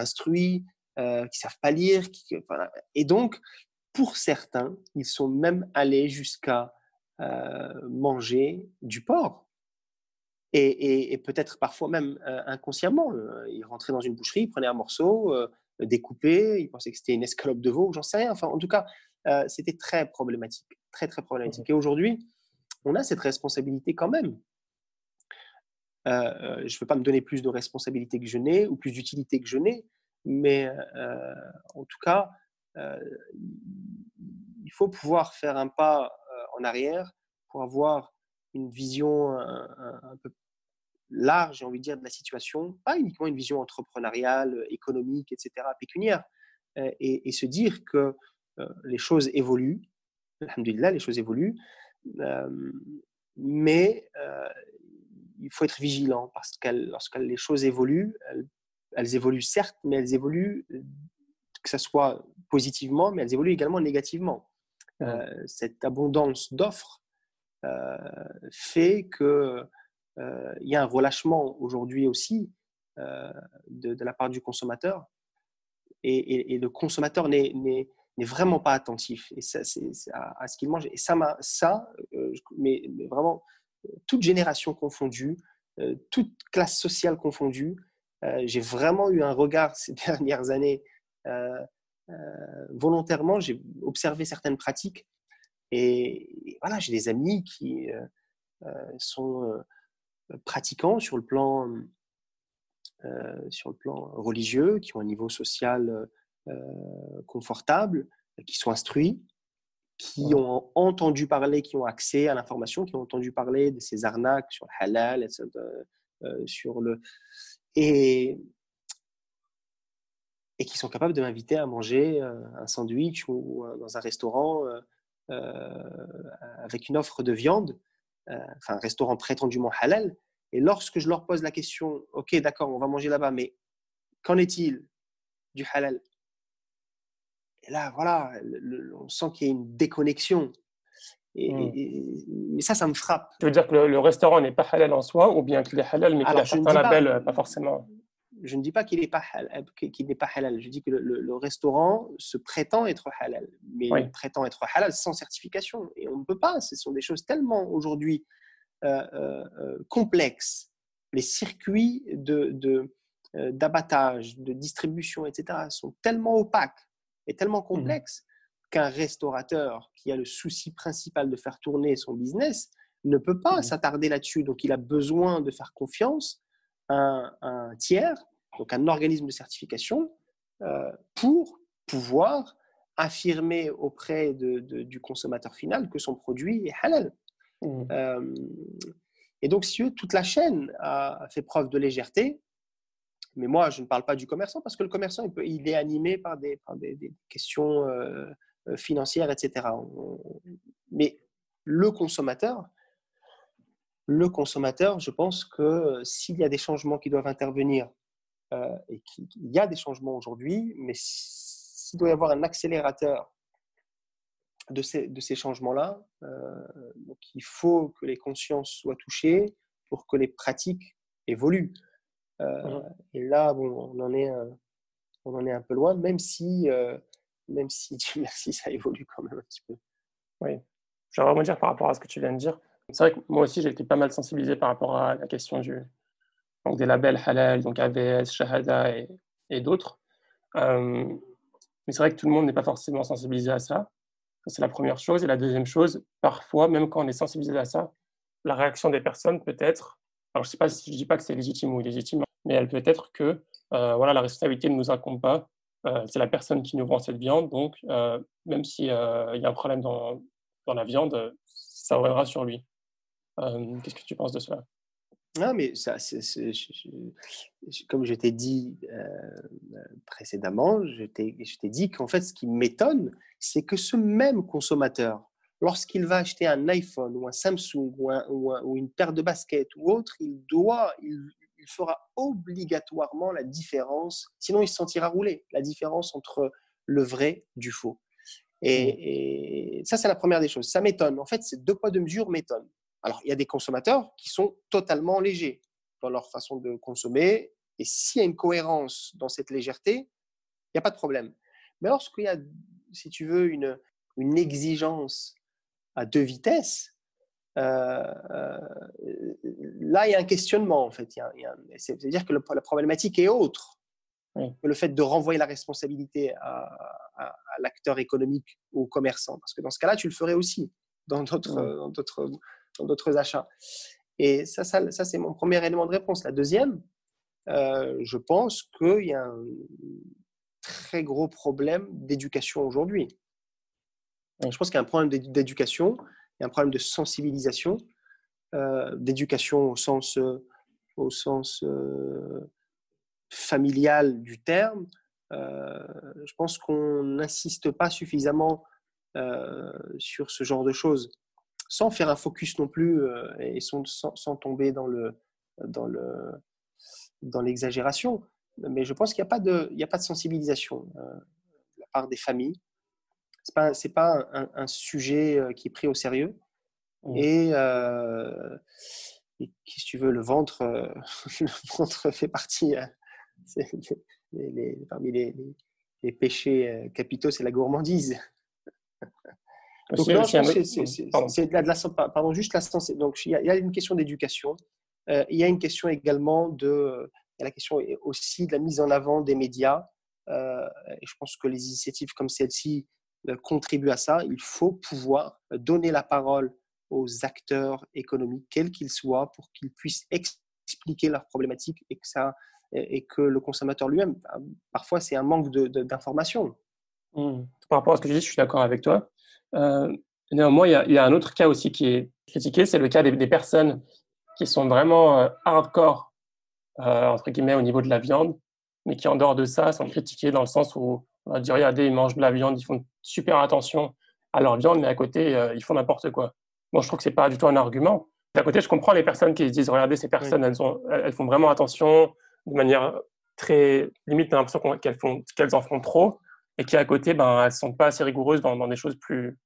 instruits, qui savent pas lire. Voilà. Et donc, pour certains, ils sont même allés jusqu'à manger du porc. Et peut-être parfois même inconsciemment. Ils rentraient dans une boucherie, ils prenaient un morceau, découpé, ils pensaient que c'était une escalope de veau, j'en sais rien. Enfin, en tout cas, c'était très problématique, très, très problématique. Et aujourd'hui, on a cette responsabilité quand même. Je ne veux pas me donner plus de responsabilité que je n'ai ou plus d'utilité que je n'ai, mais en tout cas, il faut pouvoir faire un pas en arrière pour avoir une vision un peu large, j'ai envie de dire, de la situation, pas uniquement une vision entrepreneuriale, économique, etc., pécuniaire, et se dire que les choses évoluent. Alhamdulillah, les choses évoluent. Mais il faut être vigilant parce que lorsque les choses évoluent, elles évoluent certes, mais elles évoluent, que ce soit positivement, mais elles évoluent également négativement. Cette abondance d'offres fait qu'il y a un relâchement aujourd'hui aussi de la part du consommateur. Et le consommateur n'est vraiment pas attentif et ça, c'est à ce qu'il mange. Et mais vraiment, toute génération confondue, toute classe sociale confondue, j'ai vraiment eu un regard ces dernières années. Volontairement, j'ai observé certaines pratiques et voilà, j'ai des amis qui sont pratiquants sur le plan religieux, qui ont un niveau social confortable, qui sont instruits, qui ont entendu parler, qui ont accès à l'information, qui ont entendu parler de ces arnaques sur le halal, etc., et qui sont capables de m'inviter à manger un sandwich ou dans un restaurant avec une offre de viande, un restaurant prétendument halal. Et lorsque je leur pose la question, ok, d'accord, on va manger là-bas, mais qu'en est-il du halal? Et là, voilà, on sent qu'il y a une déconnexion. Mais ça me frappe. Tu veux dire que le restaurant n'est pas halal en soi, ou bien qu'il est halal, mais qu'il a certains labels, pas forcément? Je ne dis pas qu'il n'est pas halal. Je dis que le restaurant se prétend être halal, mais il prétend être halal sans certification. Et on ne peut pas. Ce sont des choses tellement aujourd'hui complexes. Les circuits d'abattage, de distribution, etc., sont tellement opaques et tellement complexes qu'un restaurateur qui a le souci principal de faire tourner son business ne peut pas s'attarder là-dessus. Donc, il a besoin de faire confiance à un tiers, donc un organisme de certification, pour pouvoir affirmer auprès du consommateur final que son produit est halal. Et donc, si toute la chaîne a fait preuve de légèreté, mais moi, je ne parle pas du commerçant parce que le commerçant, il est animé par des questions financières, etc. Mais le consommateur, je pense que s'il y a des changements qui doivent intervenir, et qu'il y a des changements aujourd'hui, mais s'il doit y avoir un accélérateur de ces changements-là, donc il faut que les consciences soient touchées pour que les pratiques évoluent. Et là, bon, on en est un peu loin, même si Dieu merci, ça évolue quand même un petit peu. Oui, je vais rebondir par rapport à ce que tu viens de dire. C'est vrai que moi aussi, j'ai été pas mal sensibilisé par rapport à la question donc des labels halal, donc AVS, Shahada et d'autres. Mais c'est vrai que tout le monde n'est pas forcément sensibilisé à ça. Ça, c'est la première chose. Et la deuxième chose, parfois, même quand on est sensibilisé à ça, la réaction des personnes peut être, alors je sais pas si je dis pas que c'est légitime ou illégitime, mais elle peut être que voilà, la responsabilité ne nous incombe pas. C'est la personne qui nous vend cette viande, donc même s'il y a un problème dans la viande, ça reviendra sur lui. Qu'est-ce que tu penses de cela? Non, mais ça, comme je t'ai dit précédemment, je t'ai dit qu'en fait, ce qui m'étonne, c'est que ce même consommateur, lorsqu'il va acheter un iPhone ou un Samsung ou une paire de baskets ou autre, il fera obligatoirement la différence, sinon il se sentira rouler, la différence entre le vrai du faux. Et ça, c'est la première des choses. Ça m'étonne. En fait, ces deux poids, deux mesures m'étonnent. Alors, il y a des consommateurs qui sont totalement légers dans leur façon de consommer. Et s'il y a une cohérence dans cette légèreté, il n'y a pas de problème. Mais lorsqu'il y a, si tu veux, une exigence à deux vitesses, là, il y a un questionnement, en fait. C'est-à-dire que la problématique est autre. Le fait de renvoyer la responsabilité à l'acteur économique ou au commerçant. Parce que dans ce cas-là, tu le ferais aussi dans d'autres achats. Et ça, c'est mon premier élément de réponse. La deuxième, je pense qu'il y a un très gros problème d'éducation aujourd'hui. Je pense qu'il y a un problème d'éducation, il y a un problème de sensibilisation, d'éducation au sens familial du terme, je pense qu'on n'insiste pas suffisamment sur ce genre de choses, sans faire un focus non plus et sans tomber dans le, dans l'exagération. Mais je pense qu'il n'y a pas de sensibilisation de la part des familles. C'est pas un sujet qui est pris au sérieux. Mmh. Et si tu veux, le ventre, le ventre fait partie, parmi les péchés capitaux, c'est la gourmandise. Donc non, je pense que c'est de la, pardon, juste la sens. Donc il y a une question d'éducation. Il y a une question également il y a la question aussi de la mise en avant des médias. Et je pense que les initiatives comme celle-ci contribuent à ça. Il faut pouvoir donner la parole aux acteurs économiques, quels qu'ils soient, pour qu'ils puissent expliquer leurs problématiques et que le consommateur lui-même, parfois c'est un manque d'information. Par rapport à ce que je dis, je suis d'accord avec toi. Néanmoins, il y a un autre cas aussi qui est critiqué, c'est le cas des personnes qui sont vraiment hardcore, entre guillemets, au niveau de la viande, mais qui, en dehors de ça, sont critiquées dans le sens où on va dire, regardez, ils mangent de la viande, ils font super attention à leur viande, mais à côté, ils font n'importe quoi. Bon, je trouve que c'est pas du tout un argument. D'un côté, je comprends les personnes qui se disent, regardez, ces personnes, elles font vraiment attention de manière très limite, t'as l'impression qu'elles en font trop, et qui, à côté, elles ne sont pas assez rigoureuses dans des choses plus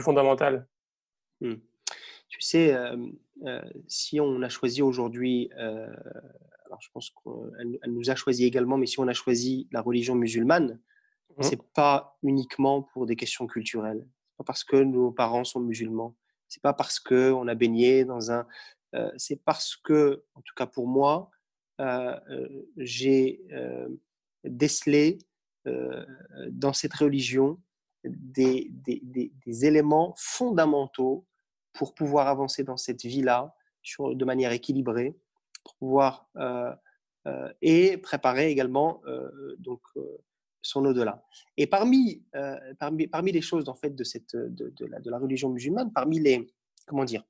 fondamentales. Tu sais, si on a choisi aujourd'hui, alors je pense qu'elle nous a choisi également, mais si on a choisi la religion musulmane, c'est pas uniquement pour des questions culturelles. C'est pas parce que nos parents sont musulmans. C'est pas parce que on a baigné dans un. C'est parce que, en tout cas pour moi, j'ai décelé dans cette religion des éléments fondamentaux pour pouvoir avancer dans cette vie-là de manière équilibrée, pour pouvoir et préparer également son au-delà. Et parmi les choses en fait de la religion musulmane, parmi les comment dire,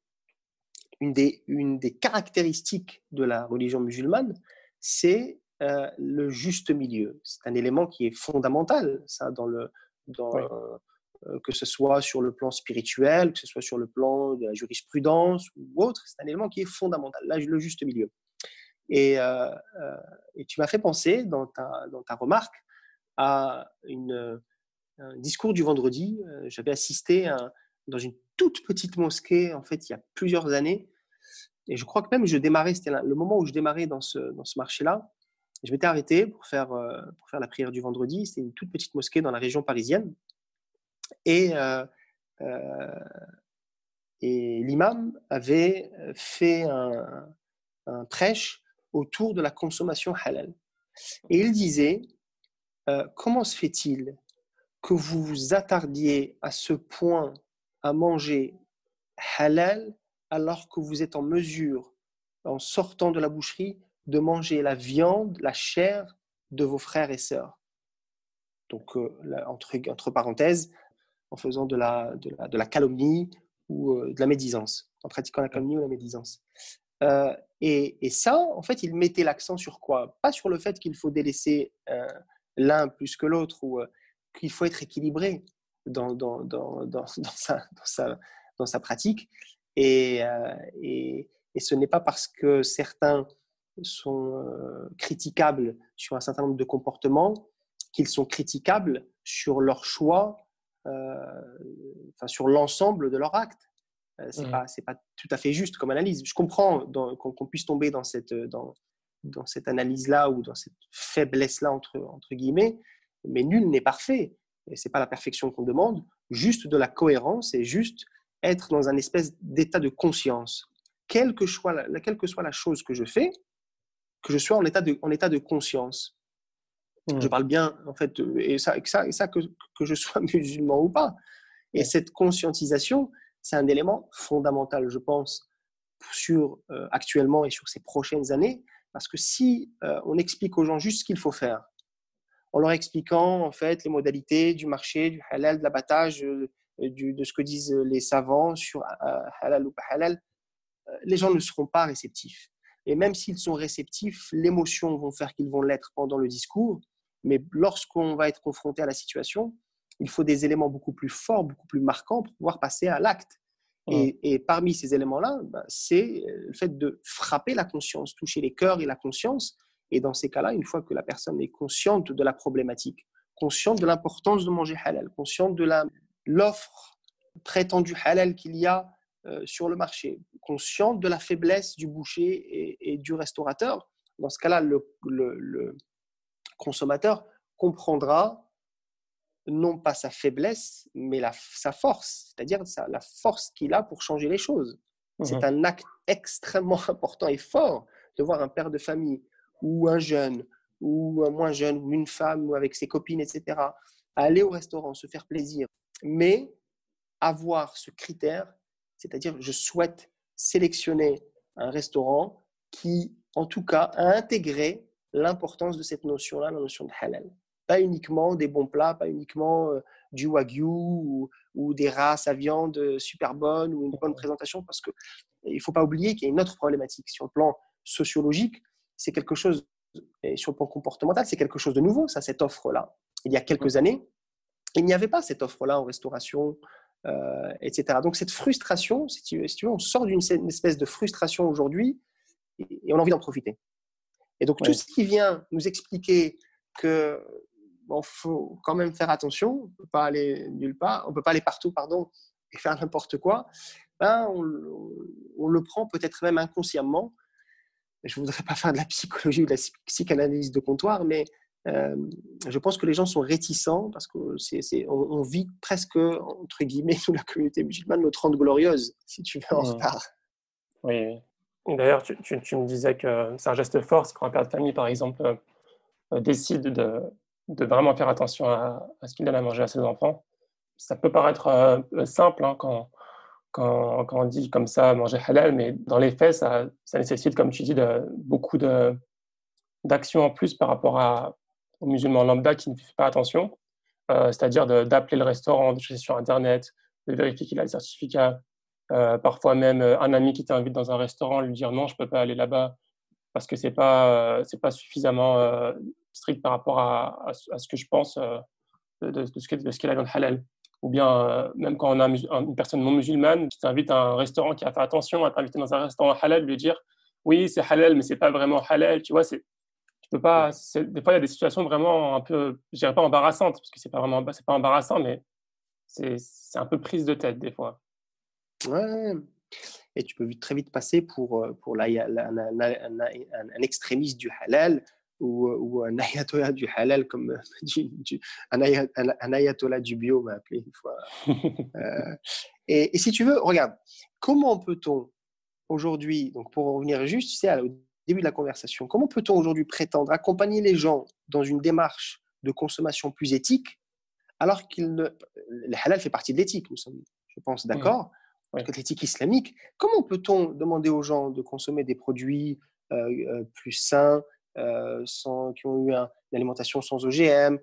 une des caractéristiques de la religion musulmane, c'est le juste milieu. C'est un élément qui est fondamental, ça, que ce soit sur le plan spirituel, que ce soit sur le plan de la jurisprudence ou autre, c'est un élément qui est fondamental, là, le juste milieu. Et tu m'as fait penser dans ta remarque à un discours du vendredi. J'avais assisté dans une toute petite mosquée, en fait, il y a plusieurs années. Et je crois que même c'était le moment où je démarrais dans ce marché-là. Je m'étais arrêté pour faire la prière du vendredi. C'était une toute petite mosquée dans la région parisienne. Et l'imam avait fait un prêche autour de la consommation halal. Et il disait, comment se fait-il que vous vous attardiez à ce point à manger halal alors que vous êtes en mesure, en sortant de la boucherie, de manger la viande, la chair de vos frères et sœurs. Donc, entre parenthèses, en faisant de la calomnie ou de la médisance, en pratiquant la calomnie ou la médisance. Et ça, en fait, il mettait l'accent sur quoi? Pas sur le fait qu'il faut délaisser l'un plus que l'autre ou qu'il faut être équilibré dans sa pratique. Et ce n'est pas parce que certains sont critiquables sur un certain nombre de comportements qu'ils sont critiquables sur leur choix, sur l'ensemble de leur acte. C'est pas tout à fait juste comme analyse. Je comprends qu'on puisse tomber dans cette analyse-là ou dans cette faiblesse-là entre guillemets, mais nul n'est parfait. Et c'est pas la perfection qu'on demande, juste de la cohérence et juste être dans un espèce d'état de conscience. Quelle que soit la chose que je fais, que je sois en état de conscience. Je parle bien, en fait, et ça que je sois musulman ou pas. Et cette conscientisation, c'est un élément fondamental, je pense, actuellement et sur ces prochaines années, parce que si on explique aux gens juste ce qu'il faut faire, en leur expliquant en fait les modalités du marché, du halal, de l'abattage, de ce que disent les savants sur halal ou pas halal, les gens ne seront pas réceptifs. Et même s'ils sont réceptifs, l'émotion vont faire qu'ils vont l'être pendant le discours, Mais lorsqu'on va être confronté à la situation, il faut des éléments beaucoup plus forts, beaucoup plus marquants pour pouvoir passer à l'acte. Et parmi ces éléments-là, c'est le fait de frapper la conscience, toucher les cœurs et la conscience. Et dans ces cas-là, une fois que la personne est consciente de la problématique, consciente de l'importance de manger halal, consciente de l'offre prétendue halal qu'il y a sur le marché, consciente de la faiblesse du boucher et du restaurateur, dans ce cas-là, le consommateur comprendra non pas sa faiblesse, mais sa force, c'est-à-dire la force qu'il a pour changer les choses. C'est un acte extrêmement important et fort de voir un père de famille ou un jeune ou un moins jeune ou une femme ou avec ses copines, etc., aller au restaurant, se faire plaisir, mais avoir ce critère, c'est-à-dire je souhaite sélectionner un restaurant qui, en tout cas, a intégré l'importance de cette notion-là, la notion de halal. Pas uniquement des bons plats, pas uniquement du wagyu ou des races à viande super bonnes ou une bonne présentation, parce qu'il ne faut pas oublier qu'il y a une autre problématique. Sur le plan sociologique, c'est quelque chose, et sur le plan comportemental, c'est quelque chose de nouveau, ça, cette offre-là. Il y a quelques années, il n'y avait pas cette offre-là en restauration, etc. Donc cette frustration, si tu veux, on sort d'une espèce de frustration aujourd'hui et on a envie d'en profiter. Et donc tout ce qui vient nous expliquer que faut quand même faire attention, on ne peut pas aller nulle part, on peut pas aller partout, pardon, et faire n'importe quoi, on le prend peut-être même inconsciemment. Je ne voudrais pas faire de la psychologie ou de la psychanalyse de comptoir, mais je pense que les gens sont réticents parce qu'on vit presque, entre guillemets, sous la communauté musulmane, nos 30 glorieuses, si tu veux, en retard. Oui. D'ailleurs, tu me disais que c'est un geste fort, c'est quand un père de famille, par exemple, décide de vraiment faire attention à ce qu'il donne à manger à ses enfants. Ça peut paraître simple quand on dit comme ça manger halal, mais dans les faits, ça nécessite, comme tu dis, beaucoup d'actions en plus par rapport aux musulmans lambda qui ne font pas attention, c'est-à-dire d'appeler le restaurant, de chercher sur Internet, de vérifier qu'il a le certificat, parfois même un ami qui t'invite dans un restaurant, lui dire non, je ne peux pas aller là-bas parce que c'est pas suffisamment strict par rapport à ce que je pense de ce qu'est la viande halal. Ou bien, même quand on a une personne non musulmane qui t'invite à un restaurant, qui a fait attention à t'inviter dans un restaurant halal, lui dire oui, c'est halal, mais c'est pas vraiment halal. Tu vois, tu peux pas. Des fois, il y a des situations vraiment un peu, je dirais pas embarrassantes, parce que c'est pas embarrassant, mais c'est un peu prise de tête des fois. Ouais. Et tu peux très vite passer pour un extrémiste du halal ou un ayatollah du halal, comme un ayatollah du bio m'a appelé une fois. Et si tu veux, regarde, comment peut-on aujourd'hui, donc pour revenir juste, tu sais, au début de la conversation, comment peut-on aujourd'hui prétendre accompagner les gens dans une démarche de consommation plus éthique alors le halal fait partie de l'éthique, nous sommes, je pense, d'accord. Oui. L'éthique islamique, comment peut-on demander aux gens de consommer des produits plus sains, qui ont eu une alimentation sans OGM,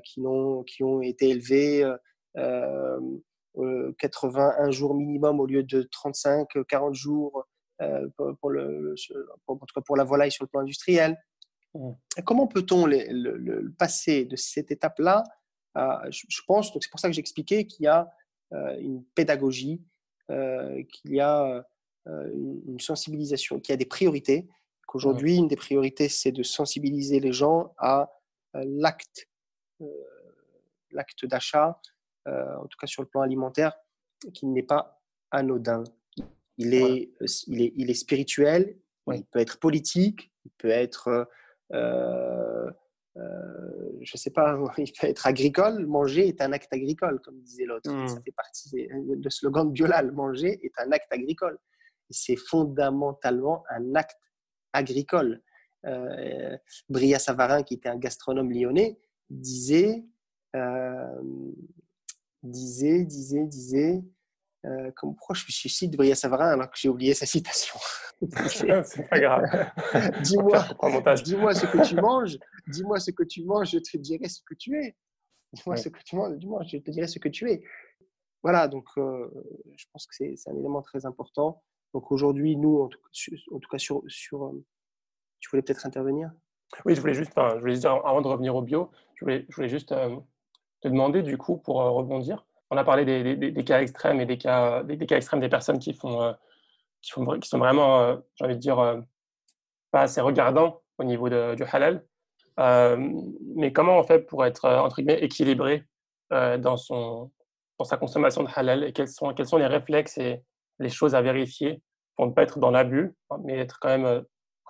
qui ont été élevés 81 jours minimum au lieu de 35-40 jours en tout cas pour la volaille sur le plan industriel. Comment peut-on passer de cette étape-là je pense, donc c'est pour ça que j'expliquais qu'il y a une pédagogie, qu'il y a une sensibilisation, qu'il y a des priorités, qu'aujourd'hui, une des priorités, c'est de sensibiliser les gens à l'acte d'achat, en tout cas sur le plan alimentaire, qui n'est pas anodin. Il est spirituel, il peut être politique, il peut être je sais pas, il peut être agricole. Manger est un acte agricole, comme disait l'autre. Ça fait partie de slogan de Biolal. Manger est un acte agricole. Et c'est fondamentalement un acte agricole. Bria Savarin, qui était un gastronome lyonnais, disait pourquoi je cite Bria Savarin alors que j'ai oublié sa citation. C'est pas grave. Dis-moi ce que tu manges. Dis-moi ce que tu manges, je te dirai ce que tu es. Dis-moi ce que tu manges, dis-moi, je te dirai ce que tu es. Voilà, donc je pense que c'est un élément très important. Donc aujourd'hui, nous, en tout cas, tu voulais peut-être intervenir? Oui, je voulais juste dire, avant de revenir au bio, je voulais juste te demander, du coup, pour rebondir, on a parlé des cas extrêmes et des cas extrêmes des personnes qui sont vraiment, j'ai envie de dire, pas assez regardants au niveau du halal. Mais comment on fait pour être, entre guillemets, «équilibré» dans dans sa consommation de halal et quels sont les réflexes et les choses à vérifier pour ne pas être dans l'abus, hein, mais être quand même,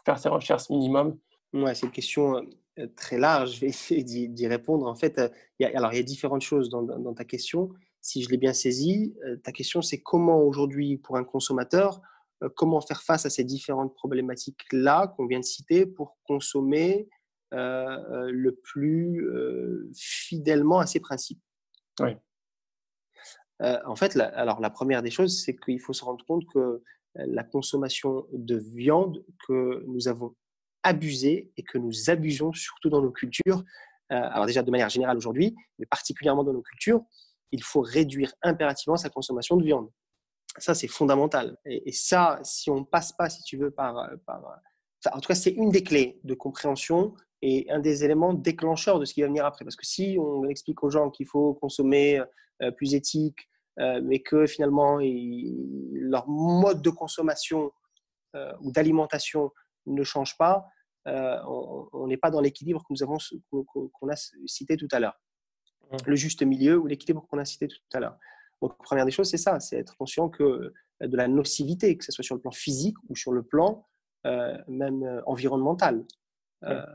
faire ses recherches minimum? Ouais, c'est une question, très large. Je vais essayer d'y répondre. En fait, il y a différentes choses dans ta question. Si je l'ai bien saisi, ta question, c'est comment aujourd'hui, pour un consommateur, comment faire face à ces différentes problématiques-là qu'on vient de citer pour consommer, le plus, fidèlement à ses principes? Oui. En fait, la première des choses, c'est qu'il faut se rendre compte que, la consommation de viande, que nous avons abusé et que nous abusons surtout dans nos cultures, alors déjà de manière générale aujourd'hui, mais particulièrement dans nos cultures, il faut réduire impérativement sa consommation de viande. Ça, c'est fondamental et ça, si on passe pas, si tu veux, enfin, en tout cas, c'est une des clés de compréhension et un des éléments déclencheurs de ce qui va venir après. Parce que si on explique aux gens qu'il faut consommer plus éthique, mais que finalement, leur mode de consommation ou d'alimentation ne change pas, on n'est pas dans l'équilibre que nous avons, qu'on a cité tout à l'heure. Mmh. Le juste milieu ou l'équilibre qu'on a cité tout à l'heure. Donc, première des choses, c'est ça, c'est être conscient que de la nocivité, que ce soit sur le plan physique ou sur le plan même environnemental. Oui. Euh,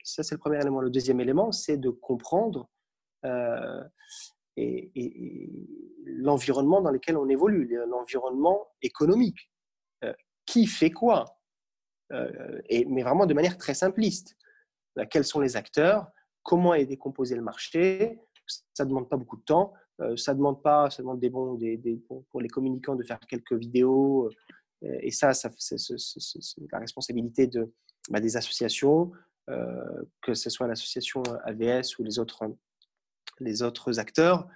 Ça, c'est le premier élément. Le deuxième élément, c'est de comprendre euh, et l'environnement dans lequel on évolue, l'environnement économique. Qui fait quoi mais vraiment de manière très simpliste. Quels sont les acteurs? Comment est décomposé le marché? Ça ne demande pas beaucoup de temps. Ça demande pour les communicants de faire quelques vidéos. Et ça c'est la responsabilité des associations, que ce soit l'association AVS ou les autres acteurs.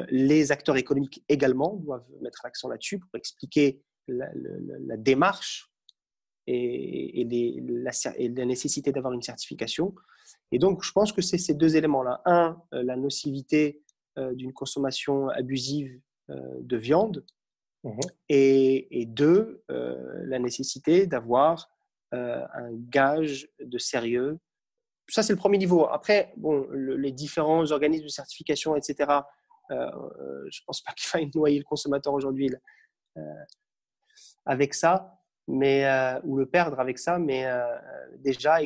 Les acteurs économiques également doivent mettre l'accent là-dessus pour expliquer la démarche et la nécessité d'avoir une certification. Et donc, je pense que c'est ces deux éléments-là. Un, la nocivité d'une consommation abusive de viande. Mmh. Et deux, la nécessité d'avoir un gage de sérieux. Ça, c'est le premier niveau. Après, bon, les différents organismes de certification, etc., je ne pense pas qu'il faille noyer le consommateur aujourd'hui avec ça, ou le perdre avec ça, mais déjà,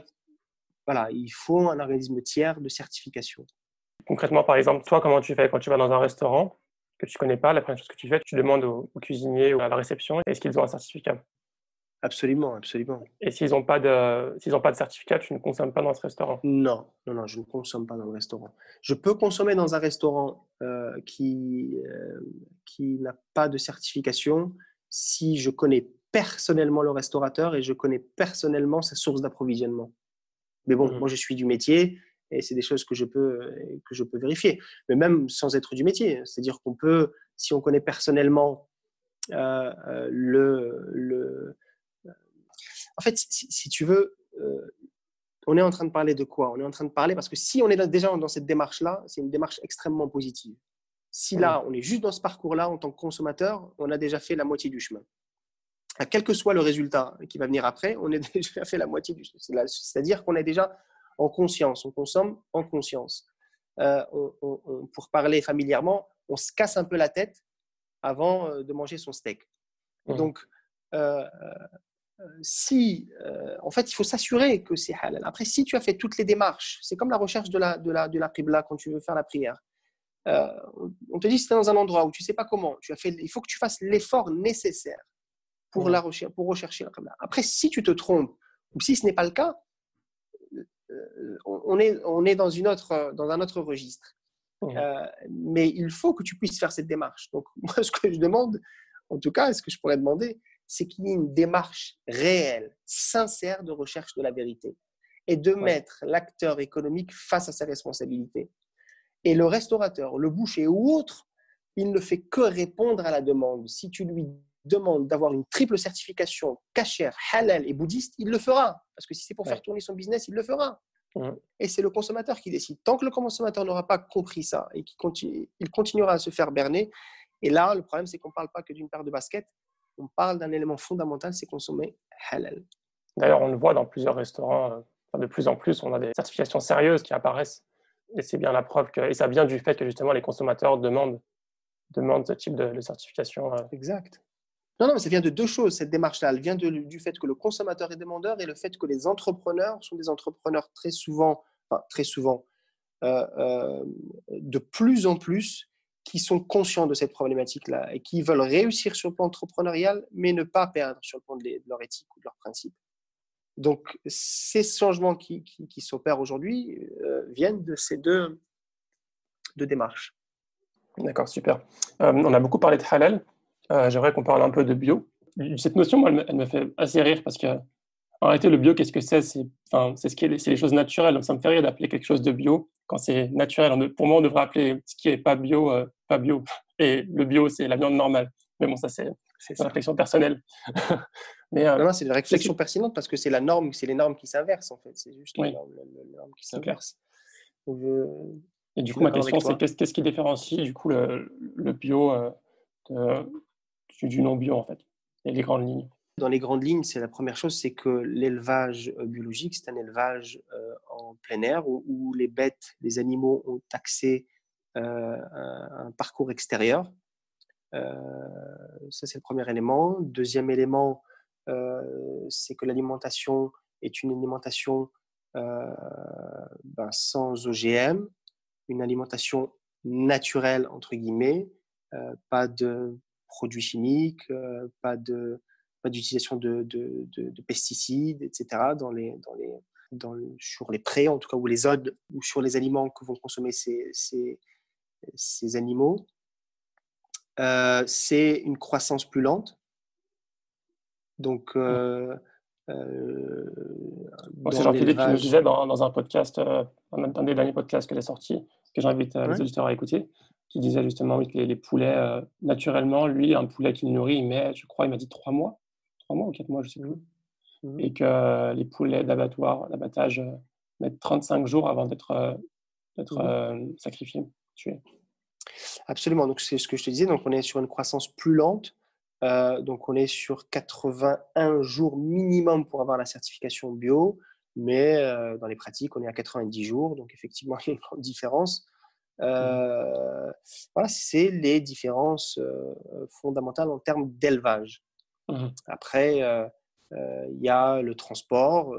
voilà, il faut un organisme tiers de certification. Concrètement, par exemple, toi, comment tu fais quand tu vas dans un restaurant que tu connais pas? La première chose que tu fais, tu demandes au cuisinier ou à la réception, est-ce qu'ils ont un certificat? Absolument, absolument. Et s'ils ont pas de certificat, tu ne consommes pas dans ce restaurant? Non, non, non, je ne consomme pas dans le restaurant. Je peux consommer dans un restaurant qui n'a pas de certification si je connais personnellement le restaurateur et je connais personnellement sa source d'approvisionnement. Mais bon, Mmh. moi, je suis du métier et c'est des choses que je peux vérifier. Mais même sans être du métier, c'est-à-dire qu'on peut, si on connaît personnellement le. En fait, si tu veux, on est en train de parler de quoi? On est en train de parler parce que si on est déjà dans cette démarche-là, c'est une démarche extrêmement positive. Si Mmh. là, on est juste dans ce parcours-là en tant que consommateur, on a déjà fait la moitié du chemin. Quel que soit le résultat qui va venir après, on a déjà fait la moitié du chemin. C'est-à-dire qu'on est déjà en conscience, on consomme en conscience. Pour parler familièrement, on se casse un peu la tête avant de manger son steak. Et Mmh. donc, euh, en fait, il faut s'assurer que c'est halal. Après, si tu as fait toutes les démarches, c'est comme la recherche de la qibla quand tu veux faire la prière. Euh, on te dit que c'est dans un endroit où tu ne sais pas comment. Il faut que tu fasses l'effort nécessaire Mmh. pour rechercher la qibla. Après, si tu te trompes ou si ce n'est pas le cas, on est dans un autre registre. Mmh. Mais il faut que tu puisses faire cette démarche. Donc, moi, ce que je demande, en tout cas, ce que je pourrais demander, c'est qu'il y ait une démarche réelle, sincère de recherche de la vérité et de Ouais. mettre l'acteur économique face à ses responsabilités. Et le restaurateur, le boucher ou autre, il ne fait que répondre à la demande. Si tu lui demandes d'avoir une triple certification cachère, halal et bouddhiste, il le fera. parce que si c'est pour Ouais. faire tourner son business, il le fera. Mhm. Et c'est le consommateur qui décide. Tant que le consommateur n'aura pas compris ça et il continuera à se faire berner. Et là, le problème, c'est qu'on ne parle pas que d'une paire de baskets, on parle d'un élément fondamental, c'est consommer halal. D'ailleurs, on le voit dans plusieurs restaurants, de plus en plus, on a des certifications sérieuses qui apparaissent. Et c'est bien la preuve et ça vient du fait que justement les consommateurs demandent ce type de certification. Exact. Non, mais ça vient de deux choses, cette démarche-là. Elle vient du fait que le consommateur est demandeur et le fait que les entrepreneurs sont des entrepreneurs très souvent, euh, euh, de plus en plus, qui sont conscients de cette problématique-là et qui veulent réussir sur le plan entrepreneurial, mais ne pas perdre sur le plan de leur éthique ou de leurs principes. Donc, ces changements qui s'opèrent aujourd'hui viennent de ces deux démarches. D'accord, super. On a beaucoup parlé de halal. J'aimerais qu'on parle un peu de bio. Cette notion, moi, elle me fait assez rire parce que, en réalité, le bio, qu'est-ce que c'est? C'est les choses naturelles. Donc, ça me fait rire d'appeler quelque chose de bio quand c'est naturel. Pour moi, on devrait appeler ce qui est pas bio, pas bio. Et le bio, c'est la viande normale. Mais bon, ça, c'est une réflexion personnelle. Mais, non, c'est une réflexion pertinente parce que c'est la norme, c'est les normes qui s'inversent en fait. C'est juste les normes qui s'inversent. Et du coup, ma question, c'est qu'est-ce qui différencie du coup le bio du non bio en fait, et les grandes lignes? Dans les grandes lignes, c'est la première chose, c'est que l'élevage biologique, c'est un élevage en plein air où les bêtes, les animaux ont accès à un parcours extérieur. Ça, c'est le premier élément. Deuxième élément, c'est que l'alimentation est une alimentation sans OGM, une alimentation naturelle, entre guillemets, pas de produits chimiques, pas d'utilisation de pesticides, etc. Sur les prés, en tout cas, ou les zones, ou sur les aliments que vont consommer ces animaux. C'est une croissance plus lente. Donc, c'est Jean-Philippe qui nous disait dans un podcast, un des derniers podcasts que j'ai sorti, que j'invite les auditeurs à écouter, qui disait justement que les poulets, naturellement, lui, un poulet qu'il nourrit, il met, je crois, il m'a dit 3 mois ou 4 mois, je sais plus. Et que les poulets d'abattage mettent 35 jours avant d'être sacrifiés, tués. Absolument, donc c'est ce que je te disais, donc on est sur une croissance plus lente, donc on est sur 81 jours minimum pour avoir la certification bio, mais dans les pratiques, on est à 90 jours, donc effectivement, il y a une grande différence. Voilà, c'est les différences fondamentales en termes d'élevage. Après, il y a le transport.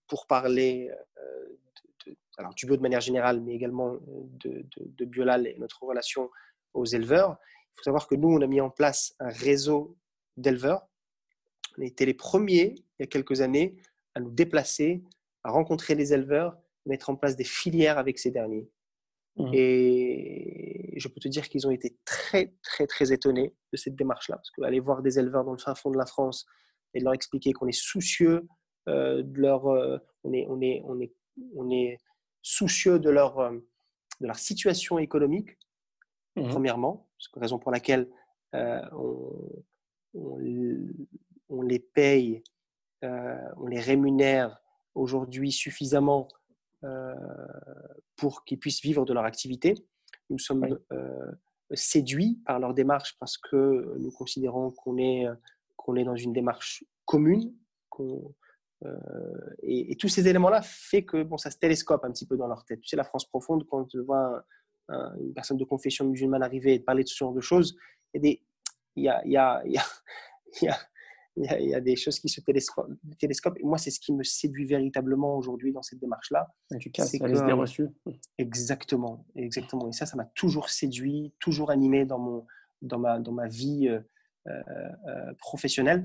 Pour parler alors, du bio de manière générale, mais également de Biolal et notre relation aux éleveurs, il faut savoir que nous, on a mis en place un réseau d'éleveurs. On a été les premiers, il y a quelques années, à nous déplacer, à rencontrer les éleveurs, mettre en place des filières avec ces derniers. Et je peux te dire qu'ils ont été très, très, très étonnés de cette démarche-là. Parce qu'aller voir des éleveurs dans le fin fond de la France et de leur expliquer qu'on est soucieux de leur... on est soucieux de leur situation économique, premièrement, raison pour laquelle on les paye, on les rémunère aujourd'hui suffisamment pour qu'ils puissent vivre de leur activité. Nous sommes séduits par leur démarche parce que nous considérons qu'on est dans une démarche commune, et tous ces éléments-là fait que ça se télescope un petit peu dans leur tête. Tu sais, la France profonde, quand tu vois une personne de confession musulmane arriver et parler de ce genre de choses, il y a des choses qui se télescopent. Et moi, c'est ce qui me séduit véritablement aujourd'hui dans cette démarche-là. Tu casses les idées reçues. Exactement. Et ça m'a toujours séduit, toujours animé dans ma vie professionnelle.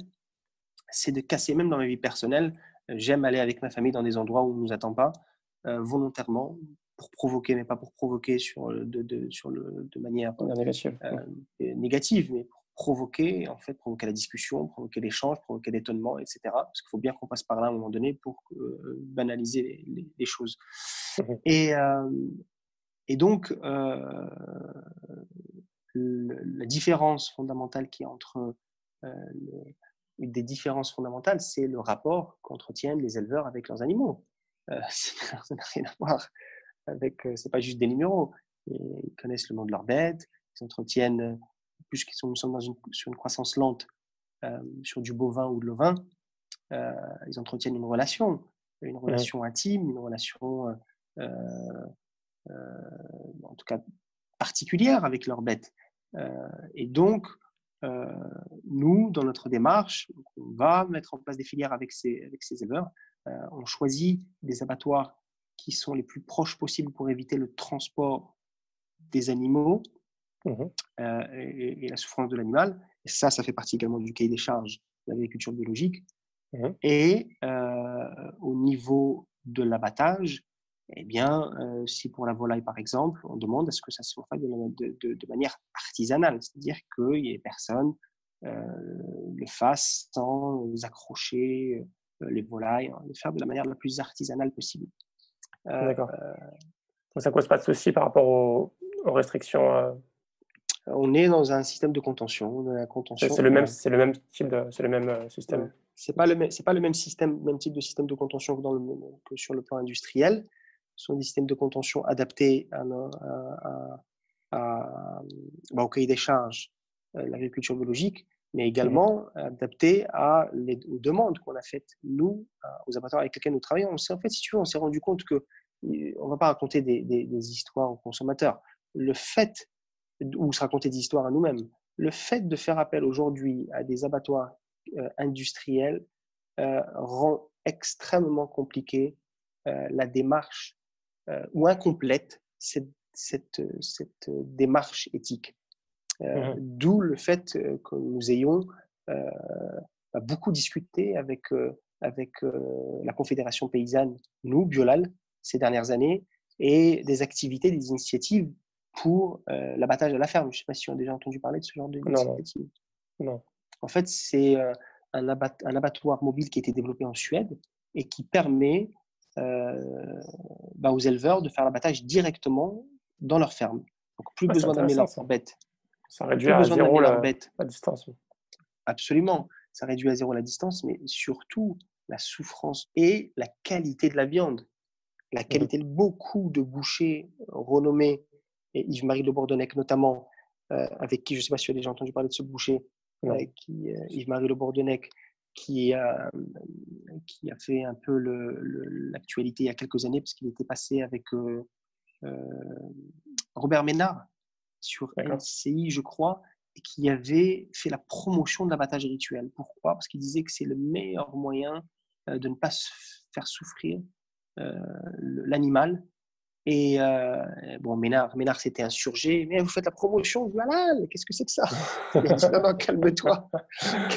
C'est de casser, même dans ma vie personnelle. J'aime aller avec ma famille dans des endroits où on ne nous attend pas, volontairement, pour provoquer, mais pas pour provoquer de manière négative, mais pour provoquer la discussion, provoquer l'échange, provoquer l'étonnement, etc. Parce qu'il faut bien qu'on passe par là à un moment donné pour banaliser les choses. Et donc, la différence fondamentale qu'il y a entre une des différences fondamentales, c'est le rapport qu'entretiennent les éleveurs avec leurs animaux. Ça n'a rien à voir avec, c'est pas juste des numéros. Ils connaissent le nom de leurs bêtes, ils entretiennent, plus qu'ils sont, nous sommes sur une croissance lente, sur du bovin ou de l'ovin, ils entretiennent une relation intime, une relation, en tout cas particulière avec leurs bêtes. Et donc, nous, dans notre démarche, on va mettre en place des filières avec ces éleveurs. On choisit des abattoirs qui sont les plus proches possibles pour éviter le transport des animaux et la souffrance de l'animal. Et ça fait partie également du cahier des charges de l'agriculture biologique. Et au niveau de l'abattage, eh bien, si pour la volaille, par exemple, on demande à ce que ça soit fait de manière artisanale, c'est-à-dire qu'il y ait personne le fasse sans accrocher les volailles, le faire de la manière la plus artisanale possible. D'accord. Donc ça ne cause pas de souci par rapport aux restrictions. On est dans un système de contention. C'est le même type c'est le même système. Ouais. C'est pas le même type de système de contention que sur le plan industriel. Ce sont des systèmes de contention adaptés au cahier des charges de l'agriculture biologique, mais également adaptés aux demandes qu'on a faites, nous, aux abattoirs avec lesquels nous travaillons. En fait, si tu veux, on s'est rendu compte qu'on ne va pas raconter des histoires aux consommateurs. Ou se raconter des histoires à nous-mêmes. Le fait de faire appel aujourd'hui à des abattoirs industriels rend extrêmement compliqué la démarche ou incomplète cette démarche éthique. D'où le fait que nous ayons beaucoup discuté avec la Confédération paysanne, nous, Biolal, ces dernières années, et des activités, des initiatives pour l'abattage à la ferme. Je ne sais pas si on a déjà entendu parler de ce genre d'initiative. Non. En fait, c'est un abattoir mobile qui a été développé en Suède et qui permet aux éleveurs de faire l'abattage directement dans leur ferme. Donc, plus besoin d'amener leurs bêtes. Ça réduit à zéro la distance. Absolument. Ça réduit à zéro la distance, mais surtout la souffrance et la qualité de la viande. La qualité, beaucoup de bouchers renommés, et Yves-Marie Le Bourdonnec notamment, avec qui, je ne sais pas si tu as déjà entendu parler de ce boucher, Yves-Marie Le Bourdonnec, qui a fait un peu l'actualité il y a quelques années, parce qu'il était passé avec Robert Ménard sur LCI, je crois, et qui avait fait la promotion de l'abattage rituel. Pourquoi ? Parce qu'il disait que c'est le meilleur moyen de ne pas faire souffrir l'animal. Et Ménard s'était insurgé. Mais vous faites la promotion du halal, qu'est-ce que c'est que ça ? Il a dit non, calme-toi.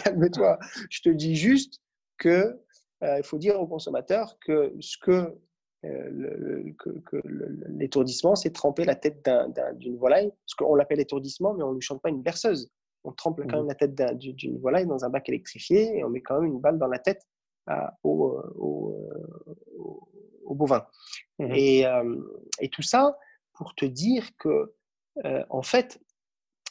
Calme-toi. Je te dis juste que il faut dire aux consommateurs que l'étourdissement, c'est tremper la tête d'une volaille. Parce qu'on l'appelle étourdissement, mais on ne lui chante pas une berceuse. On trempe quand même la tête d'une volaille dans un bac électrifié et on met quand même une balle dans la tête au bovin. Et tout ça pour te dire que, en fait,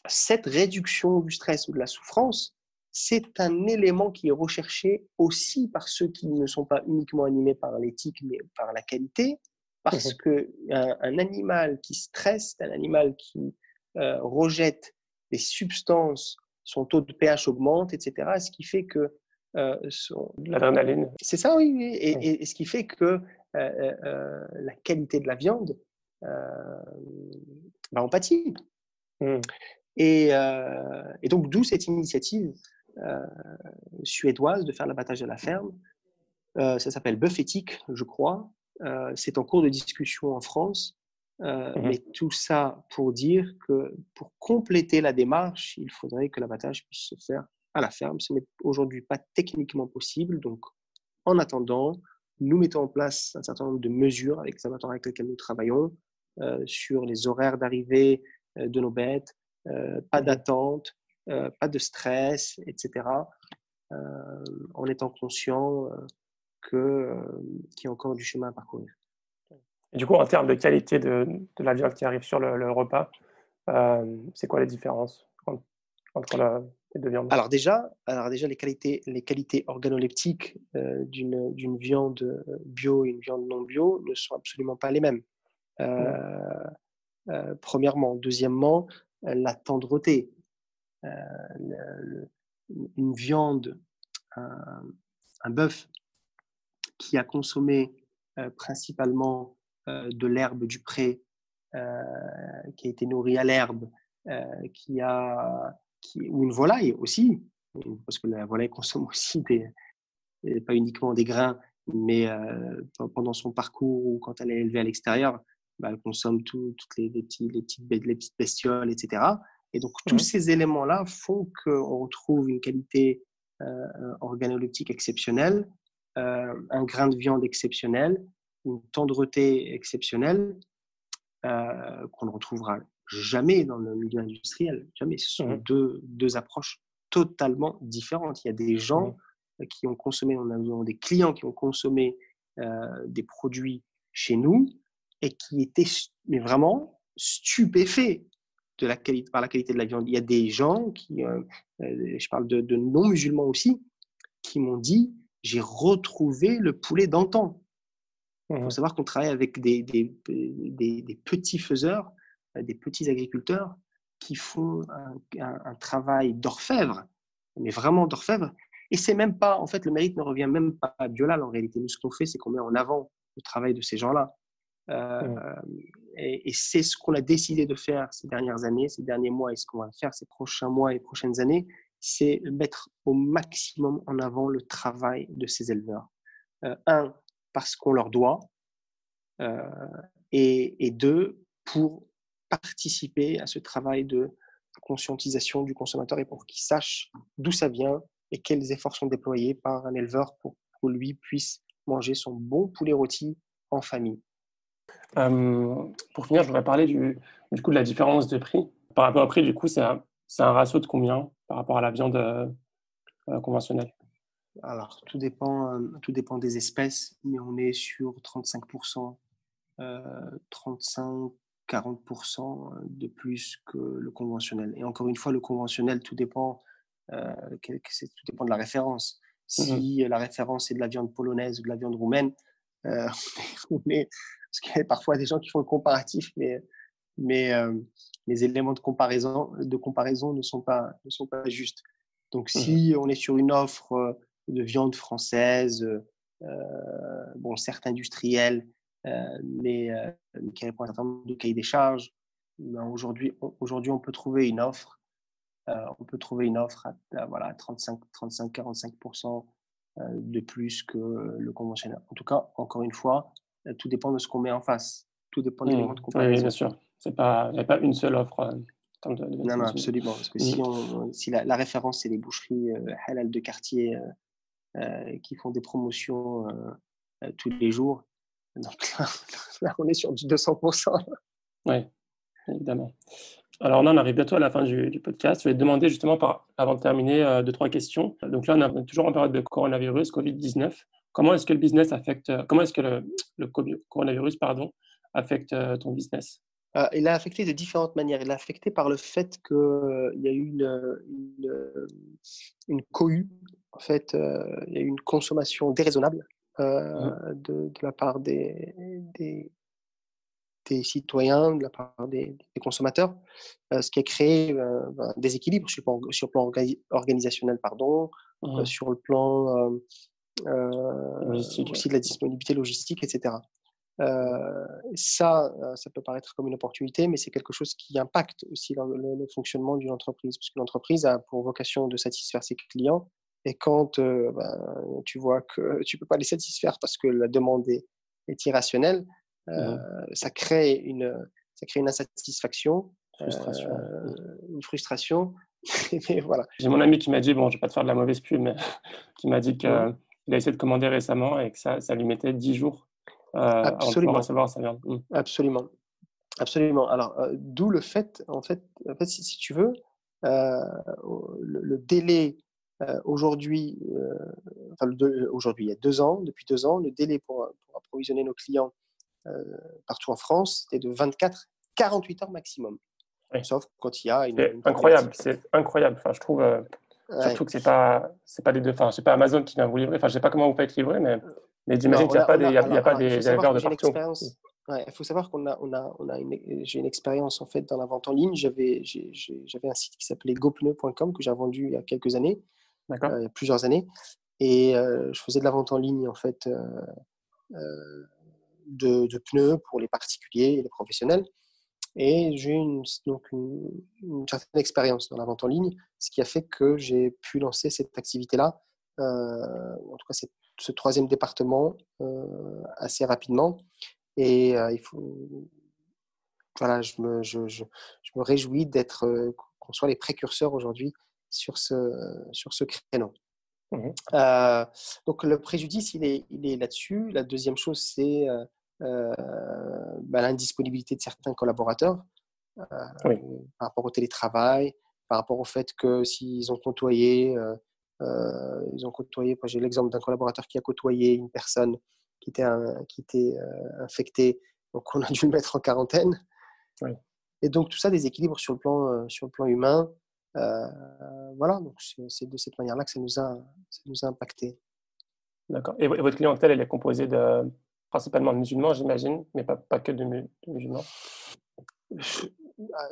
cette réduction du stress ou de la souffrance, c'est un élément qui est recherché aussi par ceux qui ne sont pas uniquement animés par l'éthique, mais par la qualité, parce qu'un animal qui stresse, un animal qui rejette des substances, son taux de pH augmente, etc., ce qui fait que l'adrénaline. C'est ça, oui. Et ce qui fait que la qualité de la viande, on pâtit. Et donc, d'où cette initiative suédoise de faire l'abattage à la ferme. Ça s'appelle bœuf éthique, je crois. C'est en cours de discussion en France. Mais tout ça pour dire que pour compléter la démarche, il faudrait que l'abattage puisse se faire à la ferme. Ce n'est aujourd'hui pas techniquement possible. Donc, en attendant, nous mettons en place un certain nombre de mesures avec les abattoirs avec lesquels nous travaillons sur les horaires d'arrivée de nos bêtes, pas d'attente, pas de stress, etc. En étant conscient qu'il y a encore du chemin à parcourir. Et du coup, en termes de qualité de la viande qui arrive sur le repas, c'est quoi les différences entre et de viande? Alors déjà les qualités organoleptiques d'une viande bio et une viande non bio ne sont absolument pas les mêmes. Mmh. Euh, Premièrement. Deuxièmement, la tendreté. Euh, le- une viande, un, un bœuf qui a consommé principalement de l'herbe du pré, euh, qui a été nourri à l'herbe, ou une volaille aussi, parce que la volaille consomme aussi pas uniquement des grains, mais pendant son parcours ou quand elle est élevée à l'extérieur, bah, elle consomme toutes les petites bestioles, etc. Et donc, tous Mmh. ces éléments-là font qu'on retrouve une qualité organoleptique exceptionnelle, un grain de viande exceptionnel, une tendreté exceptionnelle qu'on ne retrouvera jamais dans le milieu industriel. Jamais. Ce sont Mmh. deux approches totalement différentes. Il y a des Mmh. gens qui ont consommé, on a des clients qui ont consommé des produits chez nous et qui étaient mais vraiment stupéfaits par la qualité de la viande. Il y a des gens je parle de non-musulmans aussi, qui m'ont dit, j'ai retrouvé le poulet d'antan. Il faut Mmh. savoir qu'on travaille avec des petits faiseurs, des petits agriculteurs qui font un travail d'orfèvre, mais vraiment d'orfèvre. Et c'est même pas, en fait, le mérite ne revient même pas à Biolal en réalité. Nous, ce qu'on fait, c'est qu'on met en avant le travail de ces gens-là. Euh, Mmh. et c'est ce qu'on a décidé de faire ces dernières années, ces derniers mois, et ce qu'on va faire ces prochains mois et prochaines années, c'est mettre au maximum en avant le travail de ces éleveurs. Un, parce qu'on leur doit, euh, et deux, pour participer à ce travail de conscientisation du consommateur et pour qu'il sache d'où ça vient et quels efforts sont déployés par un éleveur pour que lui puisse manger son bon poulet rôti en famille. Pour finir, je voudrais parler du coup de la différence de prix. Par rapport au prix, du coup, c'est un ratio de combien par rapport à la viande conventionnelle? Alors, tout dépend des espèces, mais on est sur 35%, 35-40% de plus que le conventionnel. Et encore une fois, le conventionnel, tout dépend de la référence. Mmh. Si la référence est de la viande polonaise ou de la viande roumaine, euh, parce qu'il y a parfois des gens qui font le comparatif, mais les éléments de comparaison ne sont pas justes. Donc, Mmh. si on est sur une offre de viande française, bon, certes industrielle, mais qui répond à un certain nombre de cahiers des charges, ben, aujourd'hui, on peut trouver une offre. Voilà, 35-45% de plus que le conventionnel. En tout cas, encore une fois, tout dépend de ce qu'on met en face. Tout dépend de Mmh. l'élément de Oui, oui, bien comparaison. sûr. Il n'y a pas une seule offre en termes de viande Non, non, conventionnelle. absolument. Parce que Mmh. si la référence, c'est les boucheries halal de quartier qui font des promotions tous les jours, donc là, on est sur du 200%. Oui, évidemment. Alors là, on arrive bientôt à la fin du podcast. Je vais te demander justement, avant de terminer, 2-3 questions. Donc là, on est toujours en période de coronavirus, Covid-19. Comment est-ce que le coronavirus, pardon, affecte ton business? Il a affecté de différentes manières. Il a affecté par le fait qu'il y a eu une cohue. En fait, il y a eu une consommation déraisonnable Mmh. de la part des citoyens, de la part des consommateurs, ce qui a créé un déséquilibre sur le plan organisationnel, pardon, Mmh. sur le plan Logistique, ouais. aussi de la disponibilité logistique, etc. Ça peut paraître comme une opportunité, mais c'est quelque chose qui impacte aussi le fonctionnement d'une entreprise, parce que l'entreprise a pour vocation de satisfaire ses clients. Et quand tu vois que tu peux pas les satisfaire parce que la demande est irrationnelle, euh, Mmh. ça crée une insatisfaction, Frustration, ouais. Mmh. une frustration. Mais voilà. J'ai mon ami qui m'a dit, bon, je vais pas te faire de la mauvaise pub, mais qui m'a dit qu'il Mhm. a essayé de commander récemment et que ça lui mettait 10 jours, avant de pouvoir Absolument, recevoir sa viande. Mmh. absolument. Absolument. Alors, d'où le fait, en fait, si tu veux, le délai aujourd'hui, aujourd'hui, il y a 2 ans, depuis 2 ans, le délai pour approvisionner nos clients partout en France, c'était de 24-48 heures maximum. Oui. Sauf quand il y a une problématique. C'est incroyable. Enfin, je trouve, Surtout que c'est pas enfin, c'est pas Amazon qui vient vous livrer. Enfin, je sais pas comment vous faites livrer, mais Non, j'imagine qu'il n'y a pas alors, il faut des savoir éleveurs que de j'ai une partout. expérience. Ouais, il faut savoir j'ai une expérience en fait dans la vente en ligne. J'avais un site qui s'appelait gopneu.com que j'ai vendu il y a quelques années, D'accord? il y a plusieurs années, et je faisais de la vente en ligne en fait de pneus pour les particuliers et les professionnels. Et j'ai donc une certaine expérience dans la vente en ligne, ce qui a fait que j'ai pu lancer cette activité-là, en tout cas ce troisième département, assez rapidement. Et voilà, je me réjouis qu'on soit les précurseurs aujourd'hui sur ce créneau. Mhm. Donc le préjudice, il est là-dessus. La deuxième chose, c'est l'indisponibilité de certains collaborateurs Oui, par rapport au télétravail, par rapport au fait que s'ils ont côtoyé, j'ai l'exemple d'un collaborateur qui a côtoyé une personne qui était infectée, donc on a dû le mettre en quarantaine. oui. Et donc tout ça, des équilibres sur le plan humain. Voilà, donc c'est de cette manière-là que ça nous a impacté. D'accord. Et votre clientèle, elle est composée principalement de musulmans, j'imagine, mais pas que de musulmans.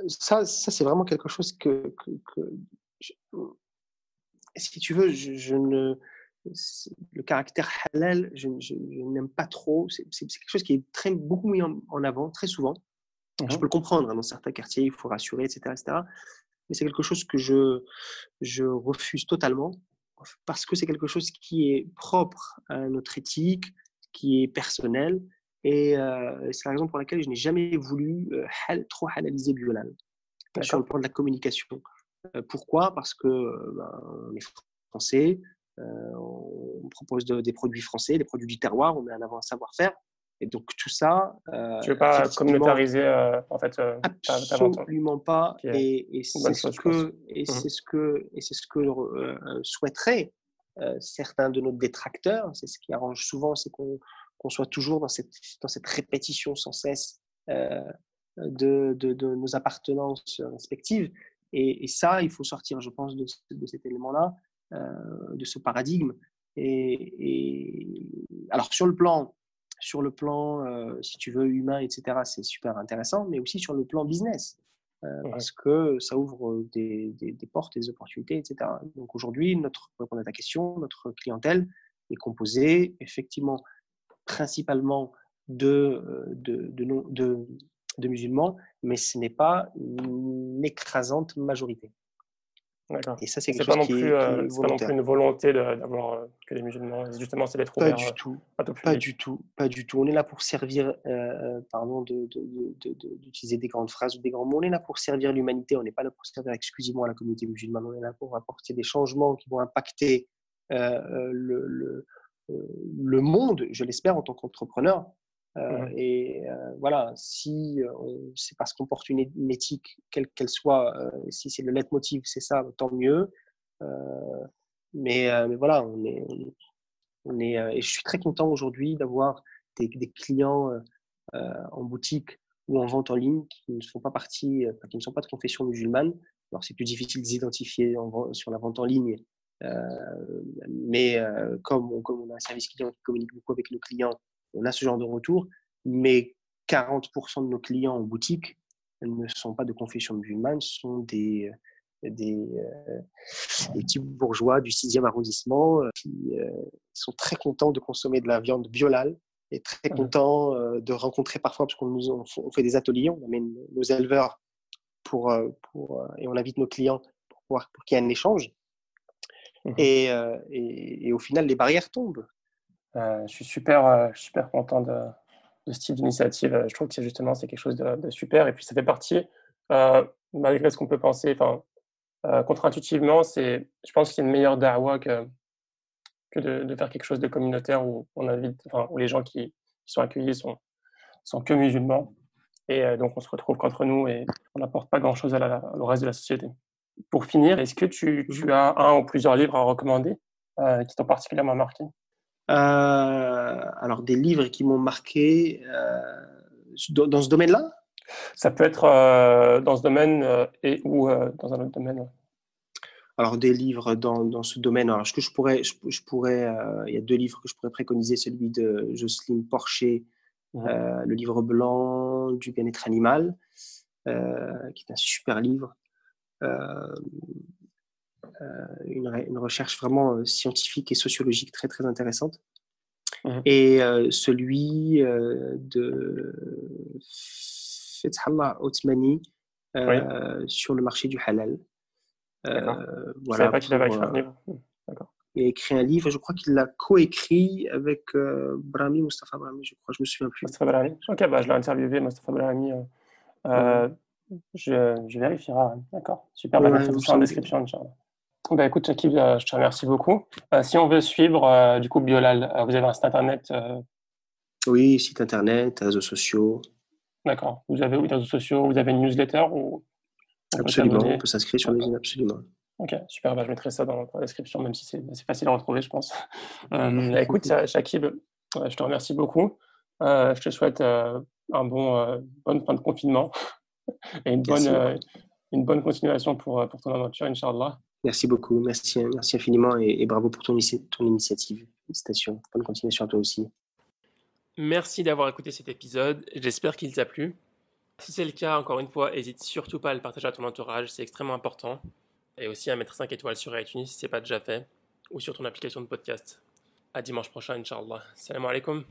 Ça c'est vraiment quelque chose si tu veux, le caractère halal, je n'aime pas trop. C'est quelque chose qui est beaucoup mis en avant, très souvent. Je peux le comprendre, hein, dans certains quartiers, il faut rassurer, etc., etc. Mais c'est quelque chose que je refuse totalement, parce que c'est quelque chose qui est propre à notre éthique, qui est personnel. Et c'est la raison pour laquelle je n'ai jamais voulu trop halaliser Biolal sur le plan de la communication. Pourquoi ? Parce que on est français, on propose des produits français, des produits du terroir, on met en avant un savoir-faire. Et donc tout ça, Tu veux pas effectivement, communautariser en fait ta vente, absolument pas. qui est Et une bonne chose, je pense. c'est ce que souhaiteraient certains de nos détracteurs. C'est ce qui arrange souvent, c'est qu'on soit toujours dans cette répétition sans cesse de nos appartenances respectives. Et ça, il faut sortir, je pense, de cet élément-là, de ce paradigme. Et alors, sur le plan si tu veux, humain, etc., c'est super intéressant, mais aussi sur le plan business, parce que ça ouvre des portes, des opportunités, etc. Donc aujourd'hui, pour répondre à ta question, notre clientèle est composée effectivement principalement de musulmans, mais ce n'est pas une écrasante majorité. D'accord. Et ça, c'est quelque C'est pas chose non plus, qui est c'est pas non plus volontaire. une volonté d'avoir que des musulmans. Justement, c'est d'être Pas ouvert du tout. à tout Pas public. du tout, pas du tout. On est là pour servir, pardon d'utiliser des grandes phrases ou des grands mots, on est là pour servir l'humanité, on n'est pas là pour servir exclusivement à la communauté musulmane, on est là pour apporter des changements qui vont impacter le monde, je l'espère, en tant qu'entrepreneur. Et voilà, c'est parce qu'on porte une éthique, quelle qu'elle soit, si c'est le leitmotiv, c'est ça, tant mieux. Mais voilà, et je suis très content aujourd'hui d'avoir des clients en boutique ou en vente en ligne qui ne font pas partie, qui ne sont pas de confession musulmane. Alors c'est plus difficile de les identifier sur la vente en ligne, mais comme on a un service client qui communique beaucoup avec nos clients, on a ce genre de retour. Mais 40% de nos clients en boutique ne sont pas de confession musulmane, sont des petits bourgeois du 6e arrondissement qui sont très contents de consommer de la viande biolale et très contents de rencontrer parfois, parce on fait des ateliers, on amène nos éleveurs et on invite nos clients pour qu'il y ait un échange. Et au final, les barrières tombent. Je suis super content de ce type d'initiative. Je trouve que c'est quelque chose de super. Et puis ça fait partie, malgré ce qu'on peut penser, contre-intuitivement, je pense que c'est une meilleure da'wa que de faire quelque chose de communautaire où on invite, où les gens qui sont accueillis sont que musulmans. Et donc on se retrouve qu'entre nous et on n'apporte pas grand-chose au reste de la société. Pour finir, est-ce que tu as un ou plusieurs livres à recommander qui t'ont particulièrement marqué? Alors, des livres qui m'ont marqué dans ce domaine-là? Ça peut être dans ce domaine ou dans un autre domaine. Alors, des livres dans ce domaine. Alors, ce que il y a 2 livres que je pourrais préconiser, celui de Jocelyne Porcher, Le livre blanc du bien-être animal, qui est un super livre. Une recherche vraiment scientifique et sociologique très, très intéressante. Et celui de Fethallah Othmani sur le marché du halal. D'accord. Je ne savais Voilà, pas qu'il avait écrit un livre. D'accord. il a écrit un livre, je crois qu'il l'a coécrit avec Mustapha Brahmi, je crois, je me souviens plus. Mostafa Brahmi. Ok, bah, je l'ai interviewé, Mostafa Brahmi. Je vérifierai. D'accord. Super, bah, je Ouais, mettrai il tout me ça en semble. description, Inch'Allah. Bah, écoute, Shakib, je te remercie beaucoup. Si on veut suivre, du coup, Biolal, vous avez un site internet. Oui, site internet, réseaux sociaux. D'accord. Vous avez des réseaux sociaux, vous avez une newsletter où on peut Absolument, on s'abonner. peut s'inscrire sur les D'accord. îles, absolument. Ok, super. Bah, je mettrai ça dans la description, même si c'est facile à retrouver, je pense. Écoute, Shakib, je te remercie beaucoup. Je te souhaite bonne fin de confinement et Merci beaucoup. une bonne continuation pour ton aventure, Inch'Allah. Merci beaucoup, merci infiniment et bravo pour ton initiative. Félicitations. Bonne continuation à toi aussi. Merci d'avoir écouté cet épisode. J'espère qu'il t'a plu. Si c'est le cas, encore une fois, n'hésite surtout pas à le partager à ton entourage, c'est extrêmement important. Et aussi à mettre 5 étoiles sur iTunes si ce n'est pas déjà fait, ou sur ton application de podcast. À dimanche prochain, Inch'Allah. Salam alaikum.